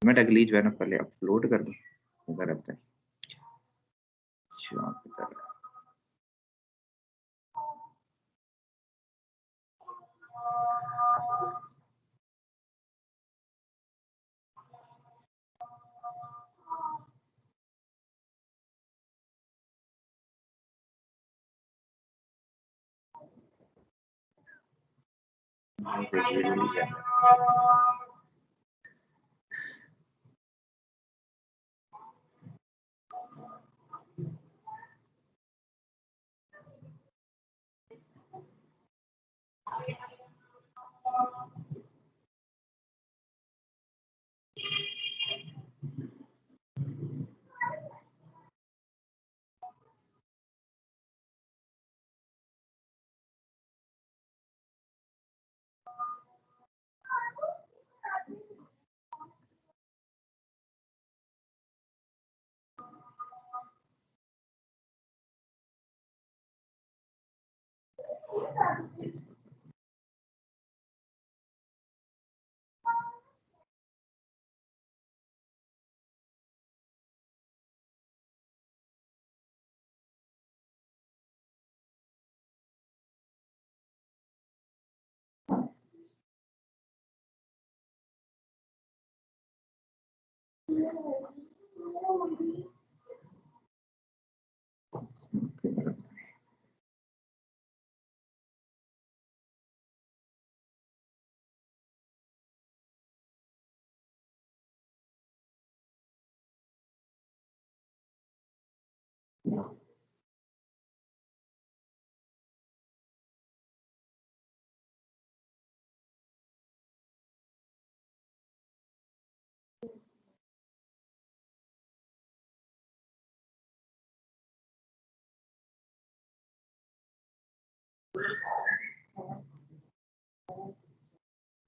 मैं अगली जो है ना पहले अपलोड कर दूँ अगर अब तक। अच्छा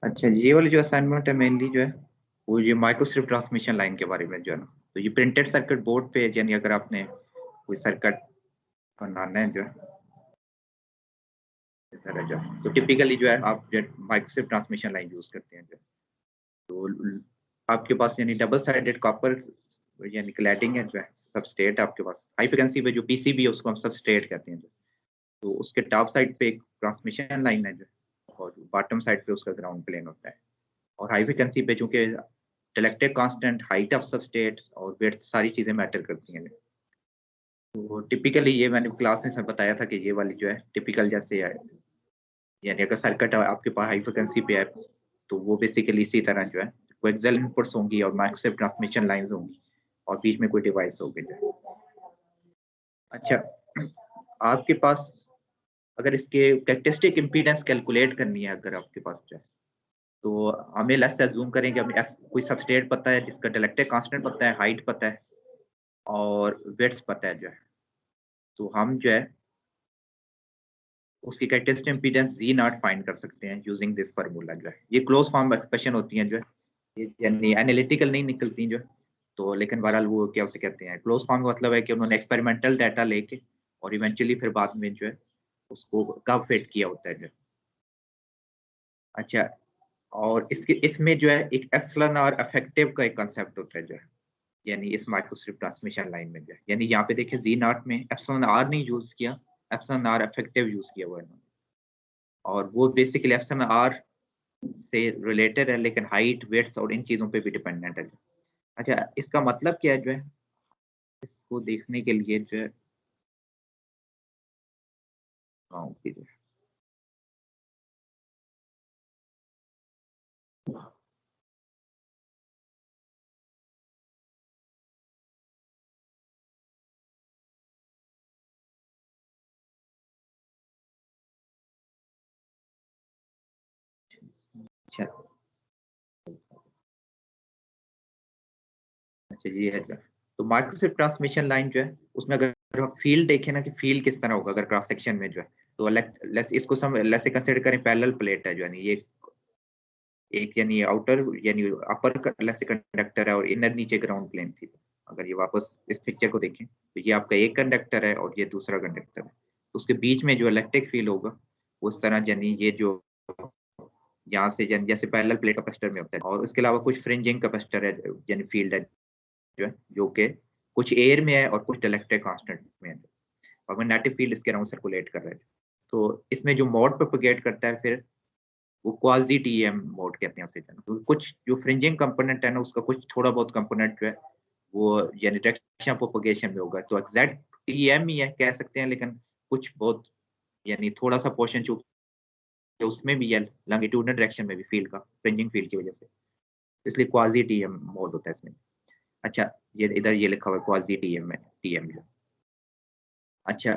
अच्छा, ये वाली जो असाइनमेंट है मेनली जो है वो ये माइक्रोस्ट्रिप ट्रांसमिशन लाइन के बारे में जो है ना, तो ये प्रिंटेड सर्किट बोर्ड पे यानी अगर आपने कोई सर्किट बनाना है जो है इस तरह जो है, तो टिपिकली जो है आप जो माइक्रोस्ट्रिप ट्रांसमिशन लाइन यूज करते हैं जो, तो आपके पास यानी डबल साइडेड कॉपर यानी क्लैडिंग है जो है, सबस्ट्रेट आपके पास हाई फ्रिक्वेंसी पे जो पीसीबी है उसको हम सबस्ट्रेट कहते हैं जो, तो उसके टॉप साइड पे एक ट्रांसमिशन लाइन है जो, और बॉटम साइड पे उसका ग्राउंड प्लेन होता है। और हाई फ्रिक्वेंसी पे चूंकि dielectric constant, height of substrate और वेट सारी चीजें मैटर करती हैं। तो टिपिकली ये मैंने क्लास में सर बताया था कि ये वाली जो है टिपिकल जैसे है, यानी अगर सर्किट आपके पास हाई फ्रिक्वेंसी पे है तो वो बेसिकली इसी तरह जो है कोएक्सियल इनपुट्स होंगी और मैक्सिमम ट्रांसमिशन लाइंस होंगी और बीच में कोई डिवाइस होगी जो। अच्छा, आपके पास अगर इसके कैरेक्टरिस्टिक इम्पीडेंस कैलकुलेट करनी है अगर आपके पास जो है, तो हमें लेट्स अज्यूम करें कि हमें कोई सबस्ट्रेट पता है जिसका डाइलेक्ट्रिक कांस्टेंट पता है, हाइट पता है और वेट्स पता है जो है, तो हम जो है उसकी characteristic impedance Z naught find कर सकते हैं यूजिंग दिस फार्मूला जो है। ये क्लोज फॉर्म एक्सप्रेशन होती हैं जो है, ये यानी एनालिटिकल नहीं निकलती जो है, तो लेकिन बहरहाल वो क्या उसे कहते हैं क्लोज फॉर्म का मतलब है कि उन्होंने एक्सपेरिमेंटल डाटा लेके और इवेंचुअली फिर बाद में जो है उसको कब फिट किया होता है जो। अच्छा, और इसके इसमें जो है एक एप्सिलॉन और इफेक्टिव का एक कांसेप्ट होता है जो है, यानी इस माइक्रोस्ट्रिप ट्रांसमिशन लाइन में जो है, यानी यहाँ पे देखिए जी नॉट में एप्सिलॉन आर नहीं यूज किया, एप्सिलॉन आर इफेक्टिव यूज किया हुआ है इन्होंने। और वो बेसिकली एप्सिलॉन आर से रिलेटेड है लेकिन हाइट, वेट्स और इन चीजों पे भी डिपेंडेंट है। अच्छा, इसका मतलब क्या है जो है, इसको देखने के लिए जो है गाँव की जो है। अच्छा अच्छा, ये है जो है। तो माइक्रोस्ट्रिप ट्रांसमिशन लाइन जो है उसमें अगर आप फील्ड देखें ना कि फील्ड किस तरह होगा अगर क्रॉस सेक्शन में जो है, तो लेस इसको सम लेस कंसीडर करें पैरेलल प्लेट है जो, यानी ये एक यानी आउटर यानी अपर लेस कंडक्टर है और इनर नीचे ग्राउंड प्लेन थी। अगर ये वापस इस पिक्चर को देखें तो ये आपका एक कंडक्टर है और ये दूसरा कंडक्टर है, तो उसके बीच में जो इलेक्ट्रिक फील्ड होगा उस तरह यानी ये जो यहाँ से जैसे पैरेलल प्लेट कैपेसिटर में होता है, और उसके अलावा कुछ फ्रिंजिंग कैपेसिटर है यानी फील्ड है जो है, जो कि कुछ एयर में है और कुछ डाइलेक्ट्रिक कांस्टेंट में है, और मैग्नेटिक फील्ड इसके अराउंड सर्कुलेट कर रहा है। तो इसमें जो मोड प्रोपेगेट करता है फिर वो क्वाजी टीएम मोड कहते हैं उसे। तो कुछ जो फ्रिंजिंग कंपोनेंट है ना, उसका कुछ थोड़ा बहुत कंपोनेंट जो है वो यानी डायरेक्शन प्रोपेगेशन में होगा, तो एग्जैक्ट टीएम ही है कह सकते हैं, लेकिन कुछ बहुत यानी थोड़ा सा पोर्शन चूंकि उसमें भी है लॉन्गिट्यूडनल डायरेक्शन में भी फील्ड का फ्रिंजिंग फील्ड की वजह से, इसलिए क्वाजी टीएम मोड होता है इसमें। अच्छा, ये इधर ये लिखा हुआ है क्वाजी टीएम में, टीएम जो। अच्छा,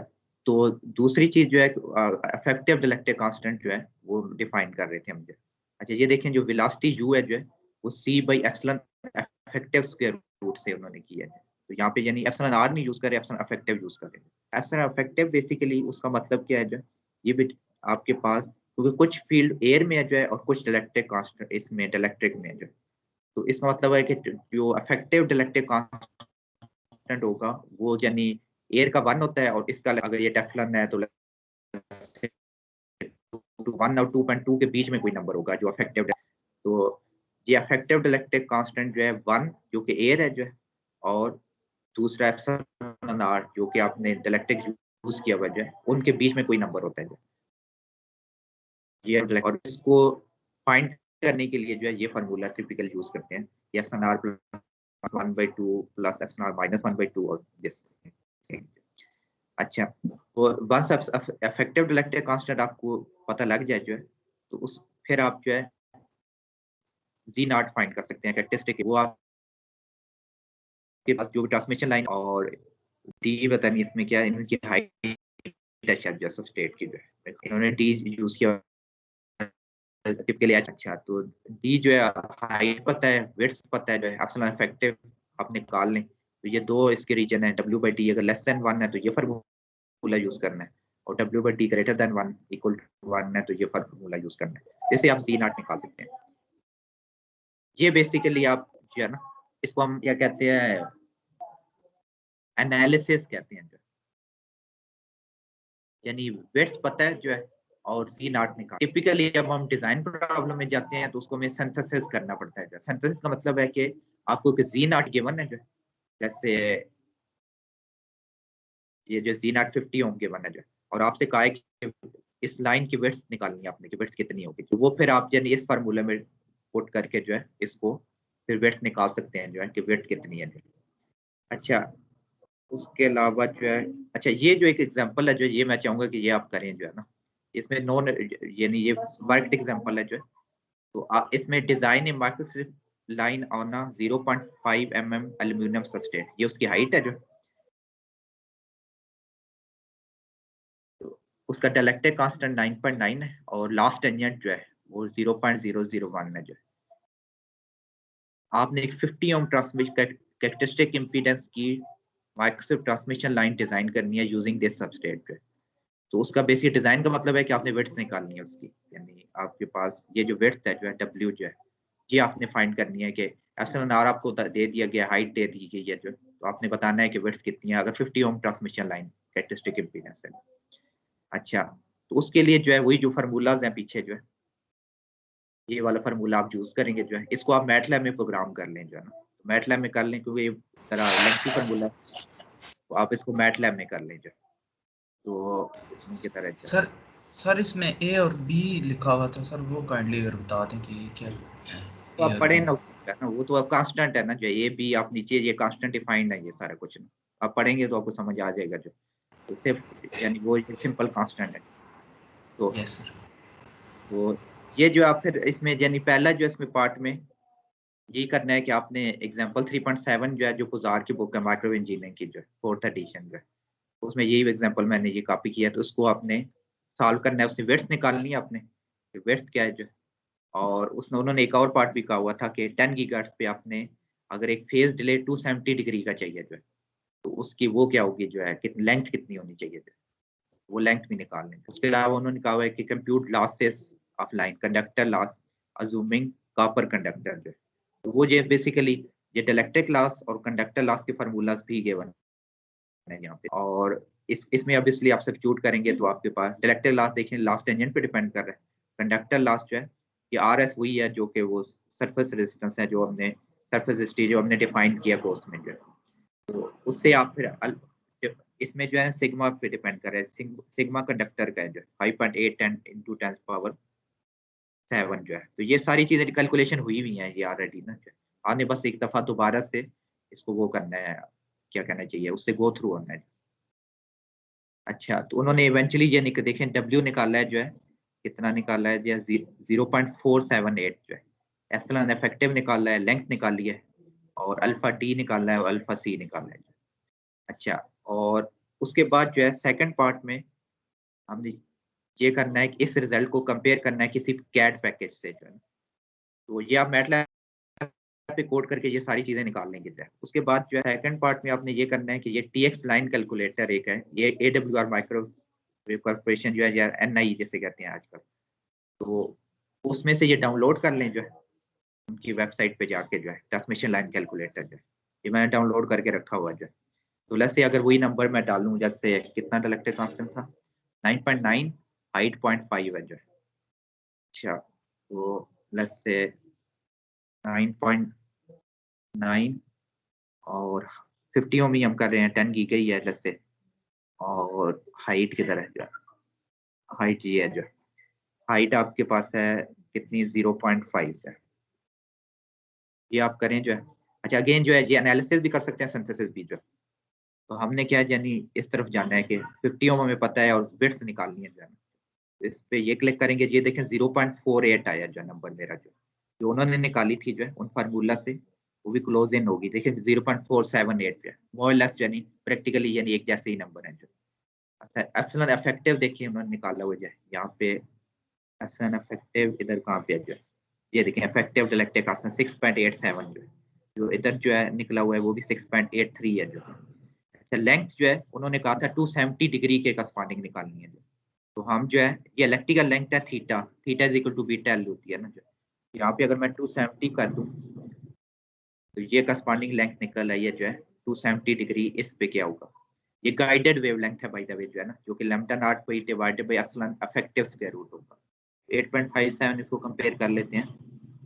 तो दूसरी चीज जो है इफेक्टिव डाइलेक्ट्रिक कांस्टेंट जो है वो डिफाइन कर रहे थे हम जो। अच्छा, ये देखें जो वेलोसिटी u है जो है वो c by epsilon effective square root से उन्होंने किया है। तो यहाँ पे यानी एप्सिलॉन r नहीं यूज कर रहे, एप्सिलॉन इफेक्टिव यूज कर रहे हैं। एप्सिलॉन इफेक्टिव बेसिकली उसका मतलब क्या है जो ये भी आपके पास, क्योंकि कुछ फील्ड एयर में है जो है और कुछ डाइलेक्ट्रिक कांस्टेंट इसमें डाइलेक्ट्रिक में है जो, तो इसका मतलब है कि जो इफेक्टिव डाइलेक्ट्रिक कांस्टेंट होगा वो यानी एयर का 1 होता है, और इसका अगर ये टेफ्लॉन है तो 1 और 2.2 के बीच में कोई नंबर होगा जो इफेक्टिव। तो ये इफेक्टिव डाइलेक्ट्रिक कांस्टेंट जो है 1 जो कि एयर है जो है, और दूसरा एप्सिलॉन r जो कि आपने डाइलेक्ट्रिक यूज किया हुआ जो है, उनके बीच में कोई नंबर होता है जो ये। और इसको फाइंड करने के लिए जो है ये फार्मूला टिपिकल यूज करते हैं, epsilon r plus 1/2 plus epsilon r minus 1/2 और दिस। अच्छा, तो वंस इफेक्टिव डाइलेक्ट्रिक कांस्टेंट आपको पता लग जाए जो है, तो उस फिर आप जो है जी नॉट फाइंड कर सकते हैं कैरेक्टरिस्टिक, वो आपके पास जो भी ट्रांसमिशन लाइन और डी पता नहीं इसमें क्या है, इनकी हाइट है शायद जो सबस्ट्रेट की जो है इन्होंने डी यूज किया टिप के लिए। अच्छा, तो डी जो है हाइट पता है, विड्थ पता है जो है, एप्सिलॉन इफेक्टिव आप निकाल लें, तो ये दो इसके रीजन है w बाई टी, अगर लेस देन 1 है तो ये फार्मूला यूज करना है, और w by T greater than 1 equal to 1 है तो ये फार्मूला यूज करना है, जैसे आप जी नॉट निकाल सकते हैं। ये बेसिकली आप जो है ना, इसको हम क्या कहते हैं, एनालिसिस कहते हैं जो, यानी विड्थ पता है जो है और सी नॉट निकाल। टिपिकली जब हम डिजाइन प्रॉब्लम में जाते हैं तो उसको हमें सिंथेसिस करना पड़ता है। सिंथेसिस का मतलब है कि आपको जी नॉट गिवन है जो, जैसे ये जो जी नॉट 50 ओम गिवन है जो, और आपसे कहा है कि इस लाइन की विड्थ निकालनी है आपने कि विड्थ कितनी होगी, तो वो फिर आप यानी इस फार्मूले में पुट करके जो है इसको फिर विड्थ निकाल सकते हैं जो है कि विड्थ कितनी है। अच्छा, उसके अलावा जो है, अच्छा ये जो एक एग्जांपल है जो ये मैं चाहूंगा कि ये आप करें जो है ना, इसमें नॉन यानी ये वर्कड एग्जांपल है जो है, तो आप इसमें design A microstrip line on a 0.5 mm aluminium substrate, ये उसकी हाइट है जो, तो उसका डाइलेक्ट्रिक कांस्टेंट 9.9 है और लास्ट टेंजेंट जो है वो 0.001 है जो, आपने एक 50 ओम ट्रांसमिशन कैरेक्टरिस्टिक इंपीडेंस की माइक्रोस्ट्रिप ट्रांसमिशन लाइन डिजाइन करनी है यूजिंग दिस सबस्ट्रेट जो है। तो उसका बेसिक डिजाइन का मतलब है कि आपने विड्थ निकालनी है उसकी, यानी आपके पास ये जो विड्थ है जो है w जो है, ये आपने फाइंड करनी है कि एप्सिलॉन r आपको दे दिया गया, हाइट दे दी गई है जो, तो आपने बताना है कि विड्थ कितनी है अगर 50 ओम ट्रांसमिशन लाइन कैरेक्टरिस्टिक इंपीडेंस है। अच्छा, तो उसके लिए जो है वही जो फार्मूलाज हैं पीछे जो है, ये वाला फार्मूला आप यूज करेंगे जो है, इसको आप मैटलैब में प्रोग्राम कर लें जो है ना, तो मैटलैब में कर लें क्योंकि ये तरह लेंथी फार्मूला, तो आप इसको मैटलैब में कर लें जो, तो इसमें की तरह जो, सर सर इसमें ए और बी लिखा हुआ था सर, वो काइंडली अगर बता दें कि क्या है तो ए आप और पढ़े बी। ना उसका ना, वो तो अब कांस्टेंट है ना जो ये भी आप नीचे ये कांस्टेंट डिफाइंड है ये सारा कुछ ना, आप पढ़ेंगे तो आपको समझ आ जाएगा जो, तो सिर्फ यानी वो सिंपल कांस्टेंट है। तो यस सर। तो ये जो आप फिर इसमें यानी पहला जो इसमें पार्ट में ये करना है कि आपने एग्जांपल 3.7 जो है जो पुजार की बुक है माइक्रो इंजीनियरिंग की जो फोर्थ एडिशन जो है, उसमें यही एग्जांपल मैंने ये कॉपी किया, तो उसको आपने सॉल्व करना है, उसकी विड्थ निकालनी है आपने, विड्थ क्या है जो, और उसने उन्होंने एक और पार्ट भी कहा हुआ था कि 10 गीगाहर्ट्ज पे आपने अगर एक फेज डिले 270 डिग्री का चाहिए जो है, तो उसकी वो क्या होगी जो है, कितनी लेंथ कितनी होनी चाहिए जो है, वो लेंथ भी निकाल लें। उसके अलावा उन्होंने कहा हुआ है कि compute losses of line conductor loss assuming copper conductor जो है, तो वो जो बेसिकली ये डाइलेक्ट्रिक लॉस और कंडक्टर लॉस के फार्मूलाज भी गिवन है यहाँ पे, और इसमें ऑब्वियसली आप सब्स्टिट्यूट करेंगे तो आपके पास डाइलेक्ट्रिक लॉस देखें लास्ट टेंजेंट पे डिपेंड कर रहा है, कंडक्टर लॉस जो है ये RS वही है जो कि वो सरफेस रेजिस्टेंस है, जो हमने सरफेस हिस्ट्री जो हमने डिफाइन किया कोर्स में जो है। तो उससे आप फिर इसमें जो है सिग्मा पे डिपेंड कर रहा है, सिग्मा कंडक्टर का है जो 5.8 10 into 10 पावर 7 जो है। तो ये सारी चीजें कैलकुलेशन हुई हुई हैं ये ऑलरेडी ना, आपने बस एक दफा दोबारा से इसको वो करना है, क्या कहना चाहिए, उससे गो थ्रू होना है। अच्छा, तो उन्होंने इवेंचुअली ये देखें डब्ल्यू निकाला है जो है, कितना निकाला है, 0.478 जो है। एप्सिलॉन इफेक्टिव निकाला है, लेंथ निकाली है, और अल्फा टी निकाला है और अल्फा सी निकाला है। अच्छा, और उसके बाद जो है सेकंड पार्ट में हमने ये करना है कि इस रिजल्ट को कंपेयर करना है किसी कैट पैकेज से जो है। तो ये आप मैटलैब पे कोड करके ये सारी चीजें निकाल लेंगे जो है। उसके बाद जो है सेकंड पार्ट में आपने ये करना है कि ये TX लाइन कैलकुलेटर एक है, ये AWR माइक्रोवेव कॉर्पोरेशन जो है, या NI जैसे कहते हैं आजकल, तो उसमें से ये डाउनलोड कर लें जो है, उनकी वेबसाइट पे जाके जो है ट्रांसमिशन लाइन कैलकुलेटर जो है, ये मैंने डाउनलोड करके रखा हुआ जो है। तो लेट्स से अगर वही नंबर मैं डालूं, जैसे कितना डायलेक्ट्रिक कांस्टेंट था 9.9, हाइट 0.5 है जो है। अच्छा, तो लेट्स से 9.9 और 50 ओम ही हम कर रहे हैं, 10 गीगा ही है लेट्स से, और हाइट किधर है जो, हाइट ये है जो, हाइट आपके पास है कितनी 0.5 है, ये आप करें जो है। अच्छा, अगेन जो है ये एनालिसिस भी कर सकते हैं, सिंथेसिस भी जो है। तो हमने क्या है, यानी इस तरफ जाना है कि 50 ओम हमें पता है और विड्थ निकालनी है जो है। इस पे ये क्लिक करेंगे, ये देखें 0.48 आया जो नंबर मेरा जो उन्होंने निकाली थी जो है उन फार्मूला से, वो भी क्लोज इन होगी। देखिए 0.478 जो है, मोर लेस यानी प्रैक्टिकली यानी एक जैसे ही नंबर है जो। अच्छा, एप्सिलॉन इफेक्टिव देखिए उन्होंने निकाला हुआ जो है यहाँ पे, एप्सिलॉन इफेक्टिव इधर कहाँ पे है जो है, ये देखिए इफेक्टिव डाइलेक्ट्रिक कांस्टेंट 6.87 जो इधर जो है निकला हुआ है वो भी 6.83 है जो। अच्छा, लेंथ जो है उन्होंने कहा था 270 डिग्री के करस्पॉन्डिंग निकालनी है। तो हम जो है ये इलेक्ट्रिकल लेंथ है theta, theta is equal to beta L होती है ना जो, यहाँ पे अगर मैं 270 कर दूं तो ये करस्पॉन्डिंग लेंथ निकल आई है जो है 270 डिग्री। इस पे क्या होगा, ये गाइडेड वेवलेंथ है बाय द वे जो है ना, जो कि lambda naught by divided by epsilon effective square root होगा। 8.57 इसको कंपेयर कर लेते हैं,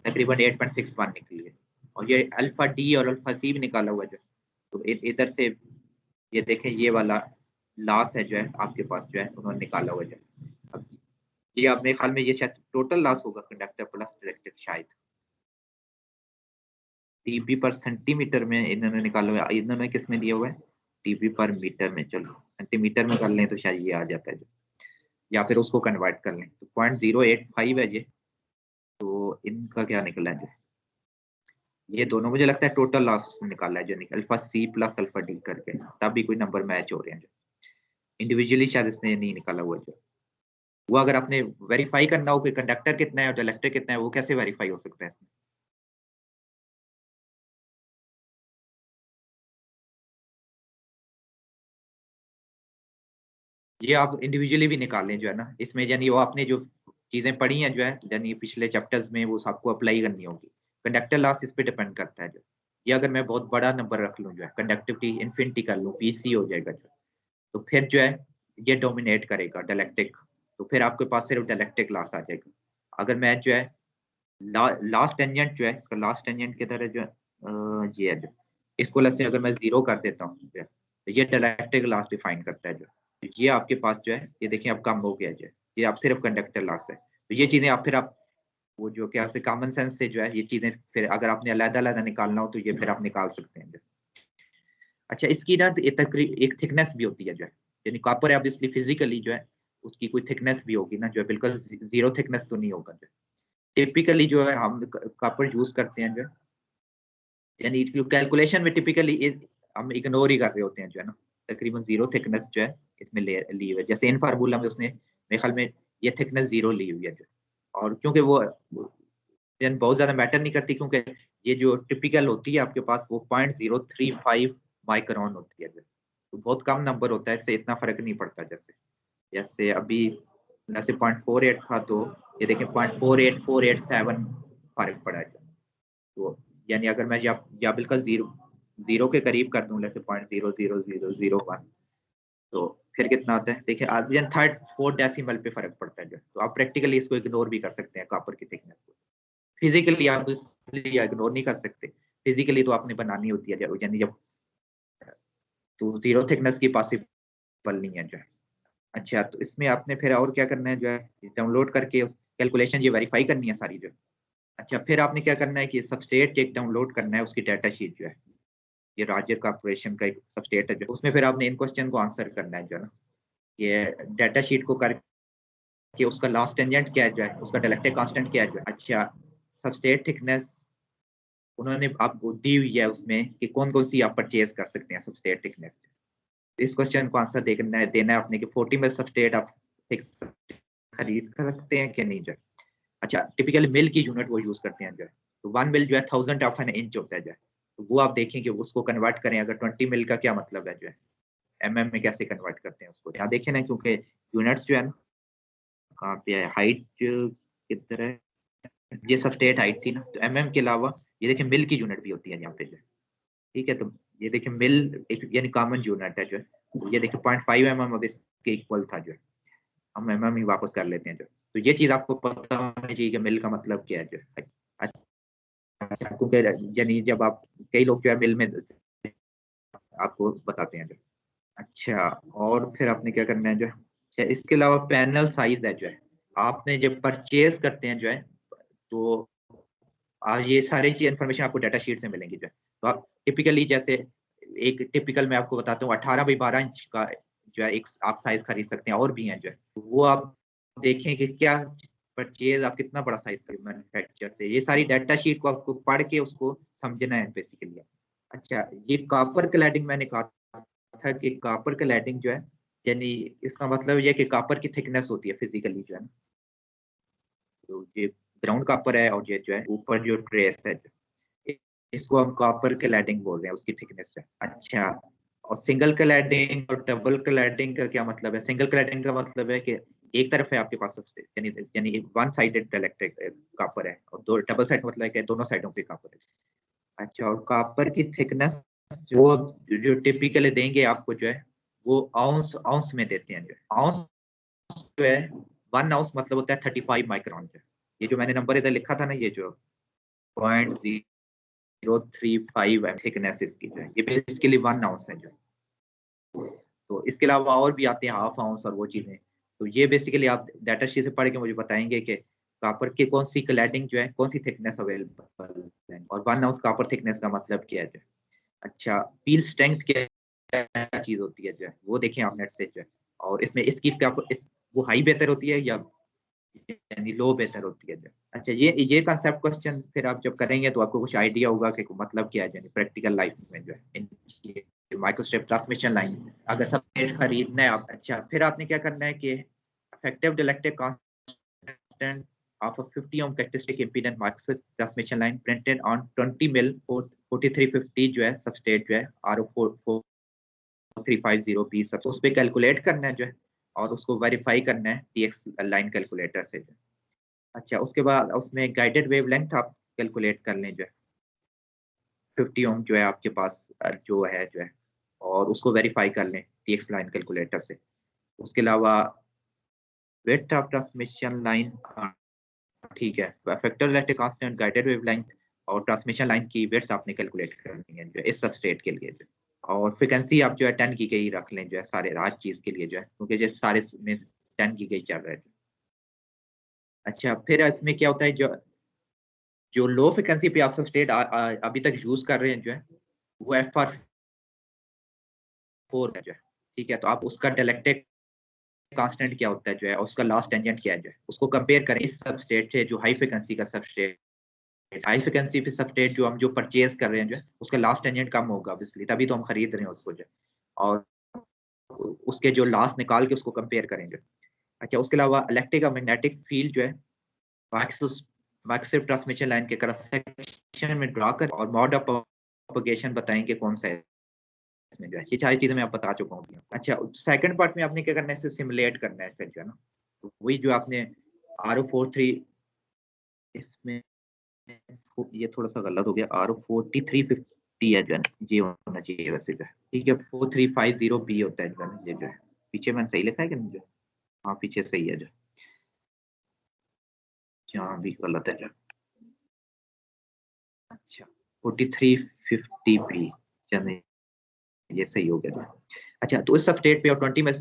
तकरीबन 8.61 निकली है। और ये अल्फा डी और अल्फा सी भी निकाला हुआ है। तो इधर से ये देखें, ये वाला लॉस है जो है आपके पास जो है उन्होंने निकाला हुआ है। अब ये अपने ख्याल में ये शायद टोटल लॉस होगा कंडक्टर प्लस डायरेक्टर, शायद टीबी पर सेंटीमीटर में इन्होंने निकाला हुआ है। इन्होंने किस में दिया हुआ है, टीबी पर मीटर में, चलो सेंटीमीटर में कर लें तो शायद ये आ जाता है जो, या फिर उसको कन्वर्ट कर लें तो 0.085 है ये। तो इनका क्या निकला है जो, ये दोनों मुझे लगता है टोटल लॉस उसने निकाला है जो निकल alpha C plus alpha D करके, तब भी कोई नंबर मैच हो रहे हैं जो, इंडिविजुअली शायद इसने नहीं निकाला हुआ जो। वो अगर आपने वेरीफाई करना हो कि कंडक्टर कितना है और डाइलेक्ट्रिक कितना है, वो कैसे वेरीफाई हो सकता है इसमें? ये आप इंडिविजुअली भी निकाल लें जो है ना, इसमें यानी वो आपने जो चीजें पढ़ी हैं जो है, यानी पिछले चैप्टर्स में, वो सबको अप्लाई करनी होगी। कंडक्टर लॉस इस पे डिपेंड करता है जो, ये अगर मैं बहुत बड़ा नंबर रख लूँ जो है, कंडक्टिविटी इन्फिनिटी कर लूँ, PC हो जाएगा जो, तो फिर जो है ये डोमिनेट करेगा डाइलेक्ट्रिक, तो फिर आपके पास सिर्फ डाइलेक्ट्रिक लॉस आ जाएगा। अगर मैं जो है लास्ट टेंजेंट जो है, इसका लास्ट टेंजेंट की तरह जो है ये है जो, इसको लेसे अगर मैं 0 कर देता हूँ जो है, तो ये डाइलेक्ट्रिक लॉस डिफाइन करता है जो, तो ये आपके पास जो है, ये देखिए अब कम हो गया जो है, ये आप सिर्फ कंडक्टर लॉस है। तो ये चीजें आप फिर आप वो जो क्या से कॉमन सेंस से जो है ये चीजें फिर अगर आपने अलग-अलग निकालना हो तो ये फिर आप निकाल सकते हैं जो। अच्छा, इसकी ना एक थिकनेस भी होती है जो है, यानी कॉपर है ऑब्वियसली फिजिकली जो है उसकी कोई थिकनेस भी होगी ना जो है, बिल्कुल जीरो थिकनेस तो नहीं होगा जो। टिपिकली जो है हम कॉपर यूज करते हैं जो है, यानी कैलकुलेशन में टिपिकली हम इग्नोर ही कर रहे होते हैं जो है ना, तकरीबन जीरो थिकनेस जो है इसमें ली हुई है। जैसे इन फार्मूला में उसने मेरे ख्याल में ये थिकनेस 0 ली हुई है जो, और क्योंकि वो यानी बहुत ज्यादा मैटर नहीं करती, क्योंकि ये जो टिपिकल होती है आपके पास वो 0.035 माइक्रोन होती है जो, तो बहुत कम नंबर होता है, इससे इतना फर्क नहीं पड़ता। जैसे जैसे अभी जैसे 0.48 था, तो ये देखें 0.48487 फर्क पड़ा है। तो यानी अगर मैं या बिल्कुल जीरो जीरो के करीब कर दूं, जैसे 0.00001, तो फिर कितना आता है देखिए, आप जन थर्ड फोर्थ डेसिमल पे फर्क पड़ता है जो, तो आप प्रैक्टिकली इसको इग्नोर भी कर सकते हैं कॉपर की थिकनेस को। फिजिकली आप इसलिए इग्नोर नहीं कर सकते, फिजिकली तो आपने बनानी होती है यानी जब, तो जीरो थिकनेस की पॉसिबल नहीं है जो है। अच्छा, तो इसमें आपने फिर और क्या करना है जो है, डाउनलोड करके उस कैलकुलेशन ये वेरीफाई करनी है सारी जो है। अच्छा, फिर आपने क्या करना है कि सबस्टेट एक डाउनलोड करना है, उसकी डाटा शीट जो है, ये राज्य कॉर्पोरेशन का एक सबस्टेट है जो, उसमें फिर आपने इन क्वेश्चन को आंसर करना है जो है ना, ये डाटा शीट को करके उसका लास्ट टेंजेंट क्या है जो है, उसका डाइलेक्ट्रिक कांस्टेंट क्या है जो है। अच्छा, सबस्टेट थिकनेस उन्होंने आपको दी हुई है उसमें कि कौन कौन सी आप परचेज कर सकते हैं सबस्टेट थिकनेस। इस क्वेश्चन को आंसर देना है आपने कि 40 में सबस्टेट आप फिक्स खरीद सकते हैं कि नहीं जो है। अच्छा, टिपिकल मिल की यूनिट वो यूज करते हैं जो है, तो 1 मिल जो है 1000 ऑफ एन इंच होता है जो है, तो वो आप देखें कि उसको कन्वर्ट करें, अगर 20 मिल का क्या मतलब है जो है, एमएम में कैसे कन्वर्ट करते हैं उसको यहाँ देखें ना, क्योंकि यूनिट्स जो है ना, कहाँ पे है हाइट किधर है, ये सबस्टेट हाइट थी ना, तो एमएम के अलावा ये देखिए मिल की यूनिट भी होती है यहाँ पे जो है। ठीक है, तो ये देखिए मिल एक यानी कॉमन यूनिट है जो है, तो ये देखिए 0.5 mm अब इसके इक्वल था जो है, हम mm ही वापस कर लेते हैं जो, तो ये चीज आपको पता होनी चाहिए कि मिल का मतलब क्या है जो है। अच्छा, क्योंकि यानी जब आप कई लोग जो है मिल में आपको बताते हैं जो। अच्छा, और फिर आपने क्या करना है जो है, अच्छा इसके अलावा पैनल साइज है जो है, आपने जब परचेज करते हैं जो है, तो ये सारी चीज इन्फॉर्मेशन आपको डाटा शीट से मिलेंगी जो है। तो आप टिपिकली जैसे एक टिपिकल मैं आपको बताता हूँ 18x12 इंच का जो है एक आप साइज खरीद सकते हैं, और भी हैं जो है, तो वो आप देखें कि क्या परचेज आप कितना बड़ा साइज खरीद मैन्युफैक्चर से, ये सारी डाटा शीट को आपको पढ़ के उसको समझना है बेसिकली। अच्छा, ये कॉपर क्लैडिंग मैंने कहा था कि कॉपर क्लैडिंग जो है, यानी इसका मतलब ये कि कॉपर की थिकनेस होती है फिजिकली जो है ना, तो ये ग्राउंड कॉपर है, और ये जो है ऊपर जो ट्रेस है, इसको हम कॉपर क्लैडिंग बोल रहे हैं, उसकी थिकनेस है। अच्छा, और सिंगल क्लैडिंग और डबल क्लैडिंग का क्या मतलब है? सिंगल क्लैडिंग का मतलब है कि एक तरफ है आपके पास सबसे, यानी यानी वन साइडेड इलेक्ट्रिक कॉपर है, और दो डबल साइड मतलब है कि दोनों साइडों पे कॉपर है। अच्छा, और कॉपर की थिकनेस जो जो टिपिकली देंगे आपको जो है, वो आउंस आउंस में देते हैं जो आउंस जो है, 1 आउंस मतलब होता है 35 माइक्रोन जो, ये जो मैंने नंबर इधर लिखा था ना, ये जो 0.035 थिकनेस इसकी जो है, ये बेसिकली 1 आउंस है जो, तो इसके अलावा और भी आते हैं हाफ आउंस और वो चीजें, तो ये बेसिकली आप डाटा शीट से पढ़ के मुझे बताएंगे कि कॉपर की कौन सी क्लैडिंग जो है, कौन सी थिकनेस अवेलेबल है, और 1 आउंस कॉपर थिकनेस का मतलब क्या है जो। अच्छा, पील स्ट्रेंथ क्या चीज होती है जो है, वो देखें आप नेट से जो है, और इसमें इसकी क्या इस वो हाई बेहतर होती है या यानी लो बेहतर होती है जो। अच्छा, ये कंसेप्ट क्वेश्चन फिर आप जब करेंगे तो आपको कुछ आइडिया होगा कि मतलब क्या है यानी प्रैक्टिकल लाइफ में जो है माइक्रोस्ट्रिप ट्रांसमिशन लाइन अगर सब खरीदना है आप। अच्छा, फिर आपने क्या करना है कि effective dielectric constant of a 50 ohm characteristic impedance microstrip transmission line printed on 20 mil 4350 जो है सबस्टेट जो है RO4350B सब, उस पर कैलकुलेट करना है जो है, और उसको वेरीफाई करना है TX लाइन कैलकुलेटर से जो। अच्छा, उसके बाद उसमें गाइडेड वेवलेंथ आप कैलकुलेट कर लें जो है, 50 ओम जो है आपके पास जो है, और उसको वेरीफाई कर लें TX लाइन कैलकुलेटर से। उसके अलावा विड्थ ऑफ ट्रांसमिशन लाइन, ठीक है, effective electric constant guided wavelength और ट्रांसमिशन लाइन की विड्थ आपने कैलकुलेट करनी है जो है इस सबस्ट्रेट के लिए जो, और फ्रिक्वेंसी आप जो है 10 की गई रख लें जो है सारे हर चीज के लिए जो है, क्योंकि जो सारे में 10 की गई चल रहा है। अच्छा, फिर इसमें क्या होता है, जो जो लो फ्रिक्वेंसी पे आप सबस्ट्रेट अभी तक यूज कर रहे हैं जो है, वो FR4 है जो है। ठीक है, तो आप उसका डाइलेक्ट्रिक कांस्टेंट क्या होता है जो है, और उसका लास्ट टेंजेंट क्या है जो है, उसको कंपेयर करें इस सबस्ट्रेट से जो हाई फ्रिक्वेंसी का सबस्ट्रेट, हाई फ्रिक्वेंसी पे सबस्ट्रेट जो हम जो परचेज कर रहे हैं जो है, उसका लास्ट टेंजेंट कम होगा ऑब्वियसली, तभी तो हम खरीद रहे हैं उसको जो, और उसके जो लास्ट निकाल के उसको कंपेयर करेंगे। अच्छा, उसके अलावा इलेक्ट्रिक और मैग्नेटिक फील्ड जो है मैक्सिव ट्रांसमिशन लाइन के क्रॉस सेक्शन में ड्रा कर, और मॉड ऑफ प्रोपगेशन बताएंगे कौन सा है इसमें जो है, ये सारी चीजें मैं आप बता चुका हूँ। अच्छा, सेकंड पार्ट में आपने क्या करना है, इसे सिमुलेट करना है फिर जो है ना, तो वही जो आपने RO43 इसमें, ये थोड़ा सा गलत हो गया, RO4350 है जो है, ये होना चाहिए वैसे जो है। ठीक है, 4350B होता है जो है, ये जो है पीछे मैंने सही लिखा है कि नहीं जो? हाँ पीछे सही है जो, यहाँ भी गलत है जो। अच्छा 4350p, चलिए ये सही हो गया जो। अच्छा तो इस सबस्ट्रेट पे और 20 में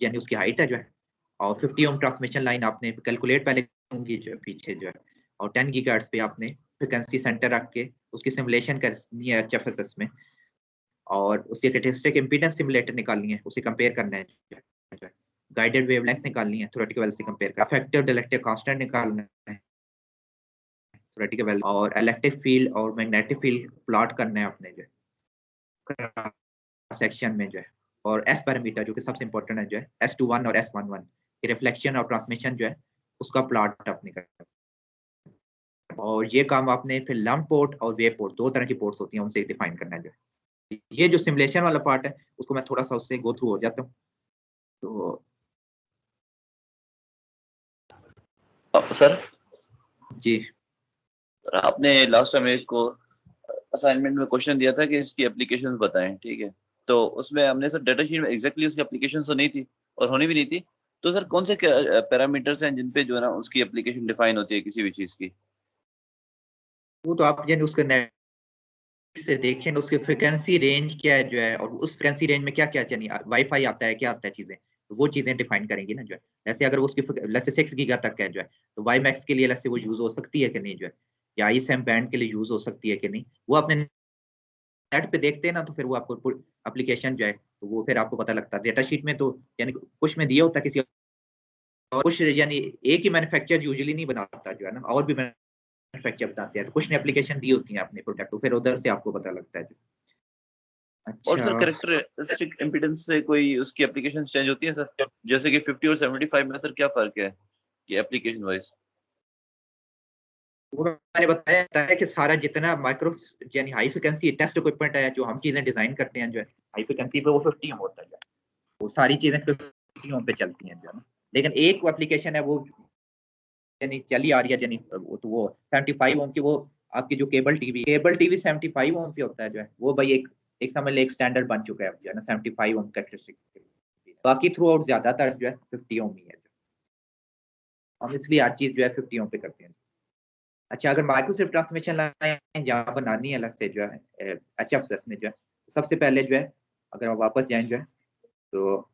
यानी उसकी हाइट है जो है, और 50 ओम ट्रांसमिशन लाइन आपने कैलकुलेट पहले होंगी जो पीछे जो है, और 10 गीगाहर्ट्ज पे आपने फ्रीक्वेंसी सेंटर रख के उसकी सिमुलेशन करनी है एचएफएसएस में, और उसके कैरेक्टरिस्टिक इंपीडेंस सिमुलेटर निकालनी है, उसे कंपेयर करना है, गाइडेड वेवलेंथ निकालनी है थ्योरेटिकल वैल्यू से कंपेयर कर, इफेक्टिव डाइलेक्ट्रिक कांस्टेंट निकालना है थ्योरेटिकल वैल्यू, और इलेक्ट्रिक फील्ड और मैग्नेटिक फील्ड प्लॉट करना है अपने जो सेक्शन में जो है, और एस पैरामीटर जो कि सबसे इंपॉर्टेंट है जो है S21 और S11 रिफ्लेक्शन और ट्रांसमिशन जो है उसका प्लॉट आपने करना है। और ये काम आपने फिर लंप पोर्ट और वेव पोर्ट, दो तरह की पोर्ट्स होती हैं, उनसे डिफाइन करना है जो है। ये जो सिमुलेशन वाला पार्ट है उसको मैं थोड़ा सा उससे गो थ्रू हो जाता हूँ। तो सर जी आपने लास्ट टाइम एक को असाइनमेंट में क्वेश्चन दिया था कि इसकी एप्लीकेशंस बताएं, ठीक है, तो उसमें हमने सर डाटा शीट में एग्जैक्टली उसकी एप्लीकेशंस तो नहीं थी और होनी भी नहीं थी, तो सर कौन से पैरामीटर्स हैं जिन पे जो है ना उसकी एप्लीकेशन डिफाइन होती है किसी भी चीज की? वो तो आप यानी उसके नेट से देखें उसकी फ्रिक्वेंसी रेंज क्या है जो है, और उस फ्रिक्वेंसी रेंज में क्या क्या चाहिए, वाईफाई आता है क्या आता है चीजें, तो वो चीजें डिफाइन करेंगी ना जो है। जैसे अगर उसकी जैसे 6 गीगा तक है जो है, तो वाई मैक्स के लिए जैसे वो यूज हो सकती है कि नहीं जो है, या आई सैम बैंड के लिए यूज हो सकती है कि नहीं, वो अपने नेट पे देखते हैं ना, तो फिर वो आपको एप्लीकेशन जो है तो वो फिर आपको पता लगता है। डेटा शीट में तो यानी कुछ में दिया होता है किसी और, कुछ यानी एक ही मैन्युफैक्चर यूजुअली नहीं बनाता जो है ना, और भी मैन्युफैक्चर बताते हैं, तो कुछ ने एप्लीकेशन दी होती है अपने प्रोडक्ट, तो फिर उधर से आपको पता लगता है। और अच्छा सर कैरेक्टरिस्टिक इम्पीडेंस से कोई उसकी एप्लीकेशन चेंज होती है सर, जैसे कि 50 और 75 में सर क्या फर्क है ये एप्लीकेशन वाइज? वो मैंने बताया है कि सारा जितना माइक्रो यानी हाई फ्रिक्वेंसी टेस्ट इक्विपमेंट है जो हम चीजें डिजाइन करते हैं जो है, हाई फ्रिक्वेंसी पे वो 50 ओम होता है, वो सारी चीजें 50 ओम पे चलती हैं जो है ना। लेकिन एक एप्लीकेशन है वो यानी चली आ रही है यानी वो 75 ओम की, वो आपकी जो केबल टीवी 75 ओम पे होता है जो है, वो भाई एक एक समझ ले एक स्टैंडर्ड बन चुका है जो है ना 75 ओम कैरेक्टरिस्टिक। बाकी थ्रू आउट ज्यादातर जो है 50 ओम ही है, हम इसलिए हर चीज जो है 50 ओम पे करते हैं। अच्छा अगर माइक्रोस्ट्रिप ट्रांसमिशन लाइन जहाँ बनानी है अलग से जो है एचएफएसएस में जो है, सबसे पहले जो है अगर हम वापस जाएं जो है, तो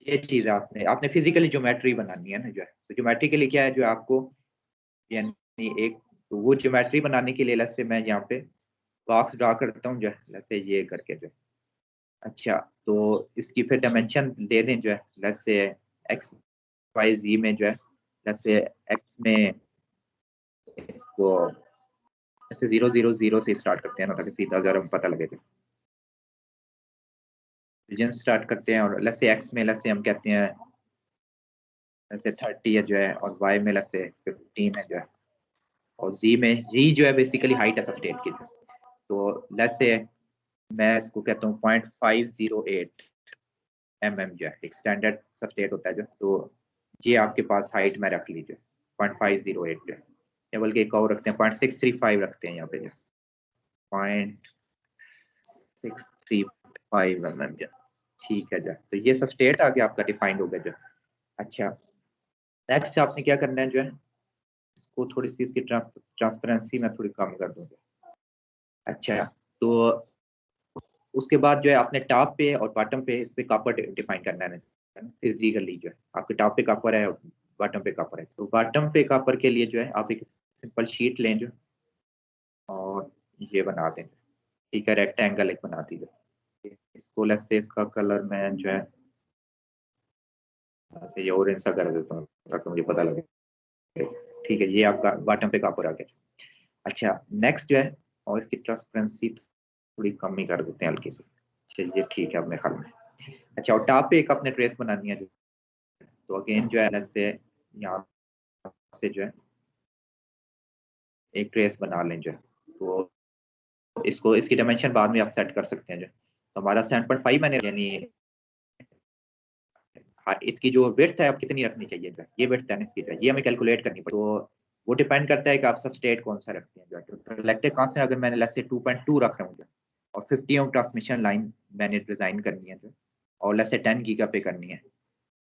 ये चीज आपने आपने फिजिकली ज्योमेट्री बनानी है ना जो है, तो ज्योमेट्री के लिए क्या है जो आपको यानी एक, तो वो ज्योमेट्री बनाने के लिए अलग से मैं यहाँ पे बॉक्स ड्रा करता हूँ जो है अलग से ये करके जो है। अच्छा तो इसकी फिर डायमेंशन दे दें जो है अलग से एक्स वाई जी में जो है, अलग से एक्स में इसको ऐसे 0 0 0 से स्टार्ट करते हैं ना, ताकि सीधा अगर हम पता लगेगा। रीजन स्टार्ट करते हैं, और अलग से एक्स में अलग से हम कहते हैं ऐसे 30 है जो है, और वाई में अलग से 15 है जो है, और जी में जी जो है बेसिकली हाइट है सबस्टेट की। तो लेट्स से मैं इसको कहता हूँ 0.508 जो है एक स्टैंडर्ड सबस्टेट होता है जो, तो ये आपके पास हाइट में रख लीजिए 0.508 जो है, या बल्कि एक और रखते हैं 0.635 रखते हैं यहाँ पे जो 0.635 जो, ठीक है जो, तो ये सबस्टेट आगे आपका डिफाइंड हो गया जो। अच्छा नेक्स्ट आपने क्या करना है जो है, इसको थोड़ी सी इसकी ट्रांसपेरेंसी में थोड़ी कम कर दूंगा। अच्छा तो उसके बाद जो है आपने टॉप पे और बॉटम पे इस पे कॉपर डिफाइन करना है फिजिकली जो है, आपके टॉप पे कॉपर है और बॉटम पे कॉपर है। तो बॉटम पे कॉपर के लिए जो है आप एक सिंपल शीट लें जो, और ये बना दें, ठीक है, रेक्टेंगल एक बना दीजिए। इसको लेस से इसका कलर मैं जो है ऐसे ये ऑरेंज सा कर देता हूँ ताकि मुझे पता लगे। ठीक है ये आपका बॉटम पे कॉपर आ गया। अच्छा नेक्स्ट जो है, और इसकी ट्रांसपेरेंसी थोड़ी कम ही कर देते हैं हल्की सी, चलिए ठीक है अपने ख्याल में। अच्छा और टॉप पे एक अपने ट्रेस बनानी है जो, तो अगेन जो है अलग से यहाँ से जो है एक ट्रेस बना लें जो है, तो इसको इसकी डायमेंशन बाद में आप सेट कर सकते हैं जो, तो हमारा 7.5 मैंने यानी इसकी जो विड्थ है आप कितनी रखनी चाहिए जो है, ये विड्थ है इसकी जो है, ये हमें कैलकुलेट करनी पड़ेगी। तो वो डिपेंड करता है कि आप सबस्ट्रेट कौन सा रखते हैं जो है, तो इलेक्ट्रिक कांस्टेंट अगर मैंने लेट्स से 2.2 रख रहा हूँ जो, और 50 ओम ट्रांसमिशन लाइन मैंने डिजाइन करनी है जो, और लेट्स से 10 गीगा पे करनी है,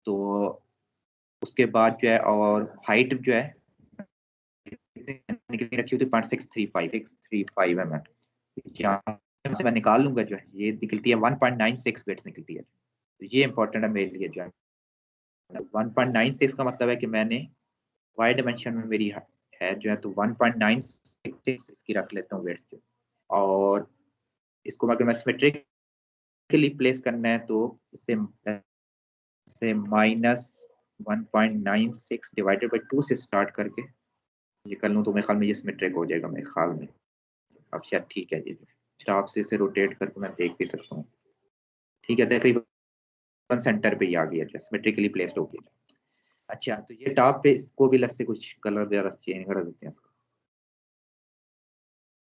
तो उसके बाद जो है और हाइट जो है रखी होती है 0.635 mm, यहाँ से मैं निकाल लूंगा जो है ये निकलती है 1.96 बिट्स निकलती है। तो ये इंपॉर्टेंट है मेरे लिए जो है 1.96 का मतलब है कि मैंने वाई डायमेंशन में मेरी है जो है तो 1.96 इसकी रख लेता हूँ वेट्स जो, और इसको अगर मैं सिमेट्रिकली प्लेस करना है तो इससे -1.96 डिवाइडेड बाई 2 से स्टार्ट करके ये कर लूँ तो मेरे ख्याल में ये सिमेट्रिक हो जाएगा मेरे ख्याल में। अब शायद ठीक है ये आप से इसे रोटेट करके मैं देख भी सकता हूँ। ठीक है, तकरीबन सेंटर पे ही आ गया, सिमेट्रिकली प्लेस्ड हो गया। अच्छा, तो ये टॉप पे इसको भी लस से कुछ कलर वगैरह चेंज कर देते हैं इसका।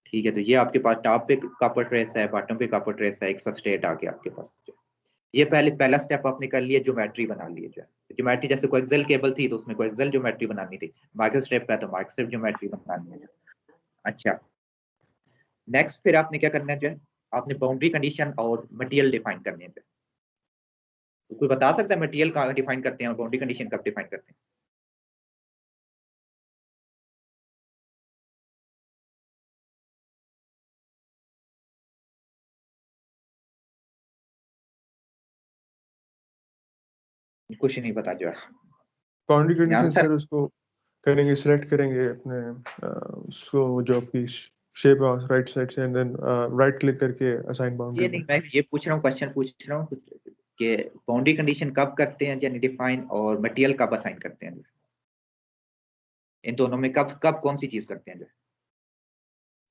ठीक है, तो ये आपके पास टॉप पे कॉपर ट्रेस है, बॉटम पे कॉपर ट्रेस है, एक सबस्ट्रेट आ गया आपके पास। ये पहला स्टेप आपने कर लिया, ज्योमेट्री बना ली है। ज्योमेट्री जैसे कोएक्सियल केबल थी तो उसमें कोएक्सियल ज्योमेट्री बनानी थी, माइक्रो स्ट्रिप पे तो माइक्रो स्ट्रिप ज्योमेट्री बनानी है। अच्छा, नेक्स्ट फिर आपने क्या करना है जो है आपने बाउंड्री कंडीशन और मटेरियल डिफाइन करने हैं। तो कोई बता सकता है मटेरियल कहाँ डिफाइन करते हैं और बाउंड्री कंडीशन कब डिफाइन करते हैं? कुछ नहीं पता जो है। बाउंड्री कंडीशन आंसर सर उसको करेंगे, सिलेक्ट करेंगे अपने उसको जो आपकी शेप है राइट साइड से, एंड देन राइट क्लिक करके असाइन बाउंड्री। ये नहीं, मैं ये पूछ रहा हूँ, क्वेश्चन पूछ रहा हूँ कि बाउंड्री कंडीशन कब करते हैं यानी डिफाइन, और मटेरियल कब असाइन करते हैं? इन दोनों में कब कब कौन सी चीज करते हैं? जो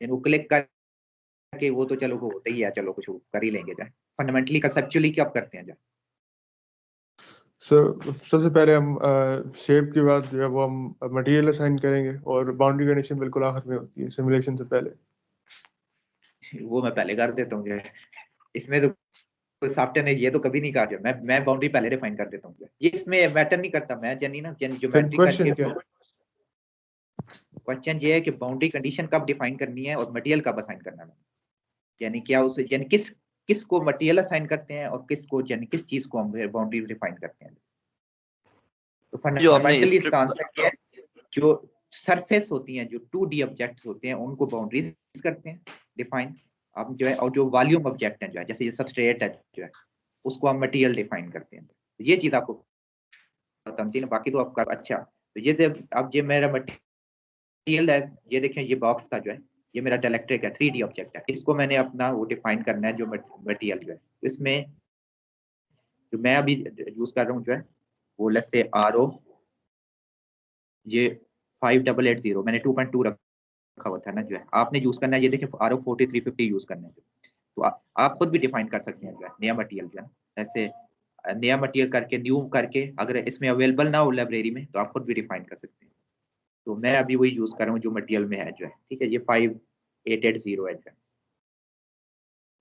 वो क्लिक करके वो तो चलो वो होता ही है, चलो कुछ कर ही लेंगे। जो फंडामेंटली कंसेप्चुअली कब करते हैं? जो सर सबसे पहले हम शेप के बाद जो है वो हम मटेरियल असाइन करेंगे, और बाउंड्री कंडीशन बिल्कुल आखिर में होती है सिमुलेशन से पहले। वो मैं पहले कर देता हूँ। इसमें तो सॉफ्टवेयर ने ये तो कभी नहीं कहा जो मैं बाउंड्री पहले डिफाइन कर देता हूँ। ये इसमें मैटर नहीं करता, मैं यानी ना ज्योमेट्री क्वेश्चन करके। क्या है? क्वेश्चन ये है कि बाउंड्री कंडीशन कब डिफाइन करनी है और मटेरियल कब असाइन करना है, यानी क्या उस यानी किस को मटेरियल असाइन करते हैं और किसको यानी किस चीज को हम बाउंड्री डिफाइन करते हैं। तो जो आपने फंडामेंटली इसका आंसर क्या है, जो सरफेस होती हैं, जो 2D ऑब्जेक्ट्स होते हैं उनको बाउंड्रीज करते हैं डिफाइन। अब जो है और जो वॉल्यूम ऑब्जेक्ट है जो है जैसे ये सबस्ट्रेट है जो है उसको हम मटेरियल डिफाइन करते हैं। ये चीज आपको समझी ना, बाकी तो आपका अच्छा। तो ये अब ये मेरा मटेरियल है, ये देखें ये बॉक्स का जो है ये मेरा डाइलेक्ट्रिक है, 3D ऑब्जेक्ट है, इसको मैंने अपना वो डिफाइन करना है जो मटेरियल जो है। इसमें जो मैं अभी यूज कर रहा हूँ जो है वो लेट्स से RO ये 5880 मैंने 2.2 रखा हुआ था ना जो है, आपने यूज करना है ये देखिए RO 4350 यूज करना है। तो आप खुद भी डिफाइन कर सकते हैं जो है नया मटेरियल जो है, ऐसे नया मटेरियल करके न्यू करके, अगर इसमें अवेलेबल ना हो लाइब्रेरी में तो आप खुद भी डिफाइन कर सकते हैं। तो मैं अभी वही यूज कर रहा हूँ जो मटेरियल में है जो है। ठीक है, ये 5880 है जो है।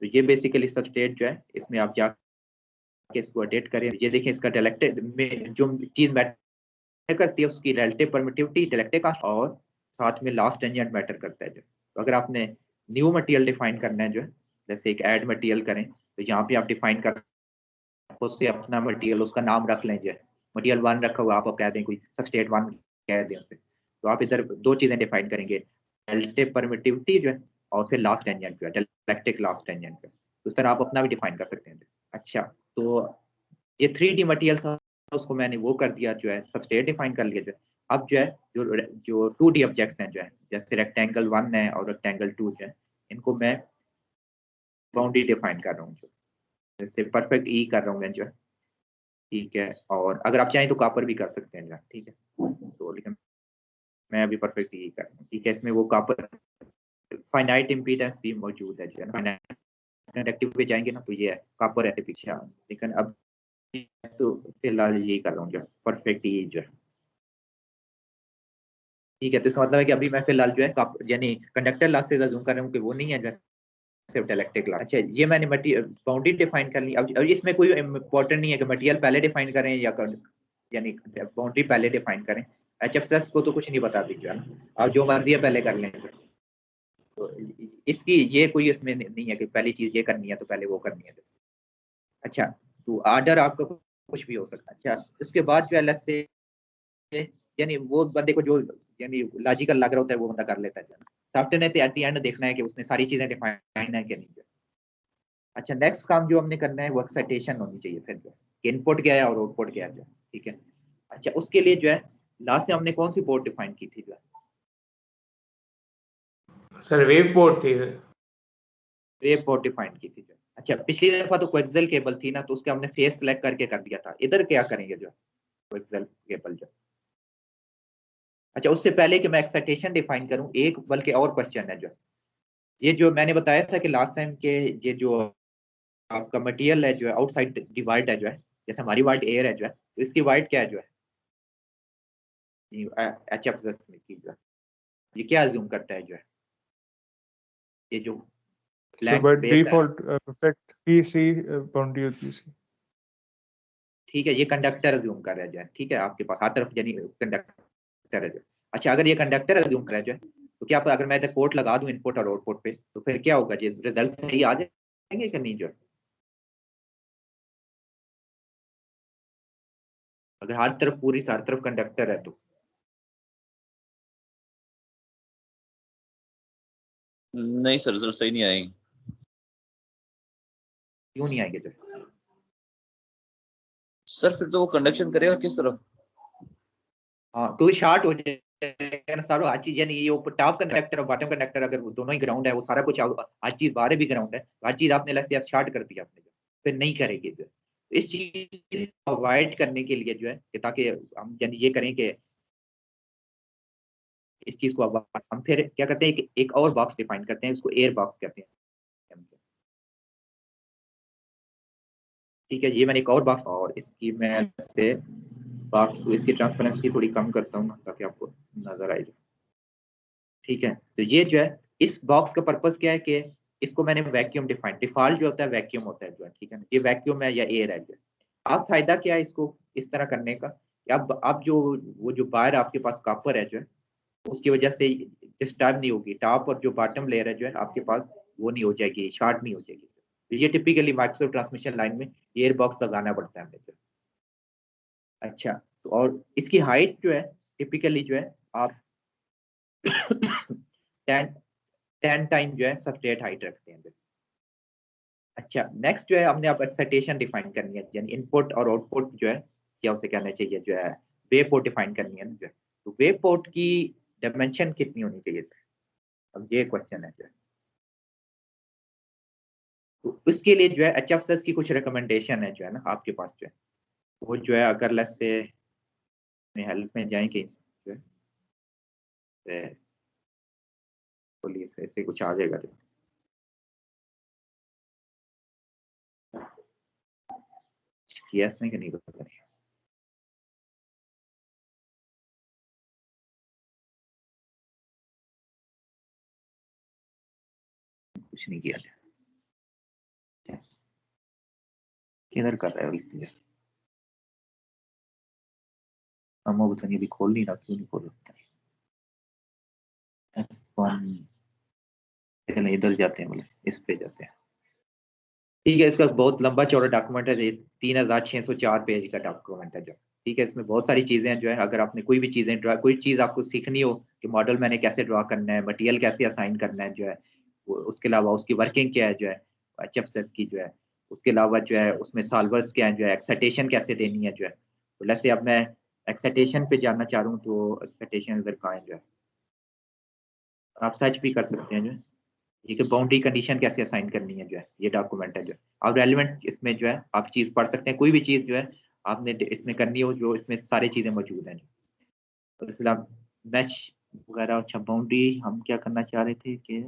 तो ये बेसिकली सबस्ट्रेट जो है, इसमें आप जाके इसको एडिट करें। ये देखिए इसका डाइलेक्ट्रिक में जो चीज मैटर करती है उसकी रिलेटिव परमिटिविटी, डाइलेक्ट्रिक कास्ट, और साथ में लास्ट टेंजेंट मैटर करता है जो। तो अगर आपने न्यू मटेरियल डिफाइन करना है जो है, जैसे एक ऐड मटेरियल करें तो यहाँ पे आप डिफाइन कर खुद से अपना मटेरियल, उसका नाम रख लें जो है मटेरियल 1 रखा हुआ, आप कह दें कोई सबस्ट्रेट 1 कह दें उसे। तो आप इधर दो चीजें डिफाइन करेंगे, रिलेटिव परमिटिविटी जो है और फिर लास्ट टेंजेंट जो है, डाइलेक्ट्रिक लास्ट टेंजेंट जो है। तो इस तरह आप अपना भी डिफाइन कर सकते हैं। अच्छा, तो ये 3D मटेरियल था, उसको मैंने वो कर दिया जो है सबस्ट्रेट डिफाइन कर लिया जो है। अब जो है जो 2D ऑब्जेक्ट्स हैं जो है जैसे रेक्टेंगल 1 है और रेक्टेंगल 2 जो है, इनको मैं बाउंड्री डिफाइन कर रहा हूँ जो, जैसे परफेक्ट ई कर रहा हूँ मैं जो है। ठीक है, और अगर आप चाहें तो कॉपर भी कर सकते हैं जो है। ठीक है, तो लेकिन मैं अभी परफेक्ट ई कर रहा हूँ। ठीक है, इसमें वो कॉपर फाइनाइट इम्पीडेंस भी मौजूद है जो है, फाइनाइट कंडक्टिव पे जाएंगे ना तो ये है कॉपर रहते पीछे। लेकिन अब तो फिलहाल यही कर रहा हूँ जो परफेक्ट ई जो है। ठीक है, तो इसका मतलब है कि अभी मैं फिलहाल जो है यानी कंडक्टर लॉस से अज्यूम कर रहा हूँ कि वो नहीं है जो सिर्फ डाइलेक्ट्रिक लॉस। अच्छा, ये मैंने बाउंड्री डिफाइन कर ली। अब इसमें कोई इंपॉर्टेंट नहीं है कि मटेरियल पहले डिफाइन करें या यानी बाउंड्री पहले डिफाइन करें। HFSS को तो कुछ नहीं बता दीजिए ना, आप जो मर्जी है पहले कर लें। तो इसकी ये कोई इसमें नहीं है कि पहली चीज ये करनी है तो पहले वो करनी है। अच्छा, तो ऑर्डर आपका कुछ भी हो सकता है। अच्छा, उसके बाद जो है लेट्स से यानी वो बंदे को जो यानी लॉजिकल लग रहा होता है वो बंदा कर लेता है। सॉफ्टवेयर ने तो एट द एंड देखना है कि उसने सारी चीजें डिफाइन है कि नहीं। अच्छा, नेक्स्ट काम जो हमने करना है वो एक्साइटेशन होनी चाहिए फिर जो है इनपुट क्या है और आउटपुट क्या है जो है, ठीक है। अच्छा, उसके लिए जो है लास्ट से हमने कौन सी पोर्ट डिफाइन की थी जो है, सर वेव पोर्ट थी सर। वेव पोर्ट डिफाइन की थी जो है। अच्छा, पिछली दफा तो कोएक्सियल केबल थी ना, तो उसके हमने फेस सेलेक्ट करके कर दिया था। इधर क्या करेंगे जो है कोएक्सियल केबल जो। अच्छा, उससे पहले कि मैं एक्साइटेशन डिफाइन करूं, एक बल्कि और क्वेश्चन है जो ये जो मैंने बताया था कि लास्ट टाइम के ये जो आपका मटेरियल है जो है आउटसाइड डिवाइड है जो है, जैसे हमारी वाइट एयर है जो है, तो इसकी वाइट क्या है जो है HFS में की जो है, ये क्या अज्यूम करता है जो है, ये जो So ब्लैंक by स्पेस है, default, perfect PC boundary होती है इसकी। ठीक है, ये कंडक्टर अज्यूम कर रहा है जो है, ठीक है, आपके पास हर तरफ यानी कंडक्टर है जो है। अच्छा, अगर ये कंडक्टर अज्यूम कर रहा है जो है, तो क्या अगर मैं इधर पोर्ट लगा दूं इनपुट और आउटपुट पे, तो फिर क्या होगा जी, रिजल्ट सही आ जाएंगे कि नहीं जो है? अगर हर तरफ पूरी हर तरफ कंडक्टर है तो नहीं सर, रिजल्ट सही नहीं आएंगे। क्यों नहीं आएंगे जो है? सर फिर तो वो कंडक्शन करेगा किस तरफ? हाँ, तो शॉर्ट हो जाएगा ना सारा हर चीज, यानी ये ऊपर टॉप कंडक्टर और बॉटम कंडक्टर अगर वो दोनों ही ग्राउंड है, वो सारा कुछ हर चीज बाहर भी ग्राउंड है, हर चीज आपने लेट्स से शॉर्ट कर दिया आपने जो, फिर नहीं करेगी जो है। तो इस चीज को अवॉइड करने के लिए जो है कि ताकि हम यानी ये करें कि इस चीज को हम फिर क्या करते हैं, एक और बॉक्स डिफाइन करते हैं, उसको एयर बॉक्स कहते हैं। ठीक है, ये मैंने एक और बॉक्स, और इसकी मैं से बॉक्स को इसकी ट्रांसपेरेंसी थोड़ी कम करता हूँ ना, ताकि आपको नजर आए। ठीक है, तो ये जो है इस बॉक्स का पर्पस क्या है कि इसको मैंने वैक्यूम डिफाइन, डिफॉल्ट जो होता है वैक्यूम होता है जो है, ठीक है ना, ये वैक्यूम है या एयर है जो है। आप फायदा क्या है इसको इस तरह करने का कि अब जो वो जो बाहर आपके पास कॉपर है जो है, उसकी वजह से डिस्टर्ब नहीं होगी, टॉप और जो बॉटम लेयर है जो है आपके पास वो नहीं हो जाएगी, शॉर्ट नहीं हो जाएगी। तो ये टिपिकली माइक्रोवेव ट्रांसमिशन लाइन में एयर बॉक्स लगाना पड़ता है हमें जो। अच्छा, तो और इसकी हाइट जो है टिपिकली जो है आप 10 10 टाइम जो है सबस्ट्रेट हाइट रखते हैं। अच्छा, नेक्स्ट जो है हमने अब एक्साइटेशन डिफाइन करनी है, यानी इनपुट और आउटपुट जो है क्या उसे कहना चाहिए जो है, वेव पोर्ट डिफाइन करनी है ना जो है। तो वेव पोर्ट की डायमेंशन कितनी होनी चाहिए, अब ये क्वेश्चन है जो है। तो उसके लिए जो है HFS की कुछ रिकमेंडेशन है जो है ना आपके पास जो है, वो जो है अगर लेट्स से हेल्प में जाएंगे जो है पुलिस ऐसे कुछ आ जाएगा जो किया इसने कि नहीं पता नहीं। कुछ नहीं किया किधर कर रहा है हम बता नहीं, अभी खोल नहीं रहा, क्यों नहीं खोल रहा? चलो इधर जाते हैं, मतलब इस पे जाते हैं। ठीक है, इसका बहुत लंबा चौड़ा डॉक्यूमेंट है, ये 3604 पेज का डॉक्यूमेंट है जो, ठीक है, इसमें बहुत सारी चीजें हैं जो है। अगर आपने कोई भी चीजें ड्रा, कोई चीज आपको सीखनी हो कि मॉडल मैंने कैसे ड्रा करना है, मटेरियल कैसे असाइन करना है जो है, उसके अलावा उसकी वर्किंग क्या है जो है HFS की जो है, उसके अलावा जो है उसमें सॉल्वर्स क्या है जो है, एक्साइटेशन कैसे देनी है जो है। तो जैसे अब मैं एक्साइटेशन पे जानना चाह रहा हूँ, तो एक्साइटेशन इधर कहाँ है जो है, आप सर्च भी कर सकते हैं जो है। ठीक है, बाउंड्री कंडीशन कैसे असाइन करनी है जो है, ये डॉक्यूमेंट है जो है। आप रेलिवेंट इसमें जो है आप चीज पढ़ सकते हैं, कोई भी चीज जो है आपने इसमें करनी हो, जो इसमें सारी चीजें मौजूद हैं जो। इसलिए मैच वगैरह। अच्छा, बाउंड्री हम क्या करना चाह रहे थे कि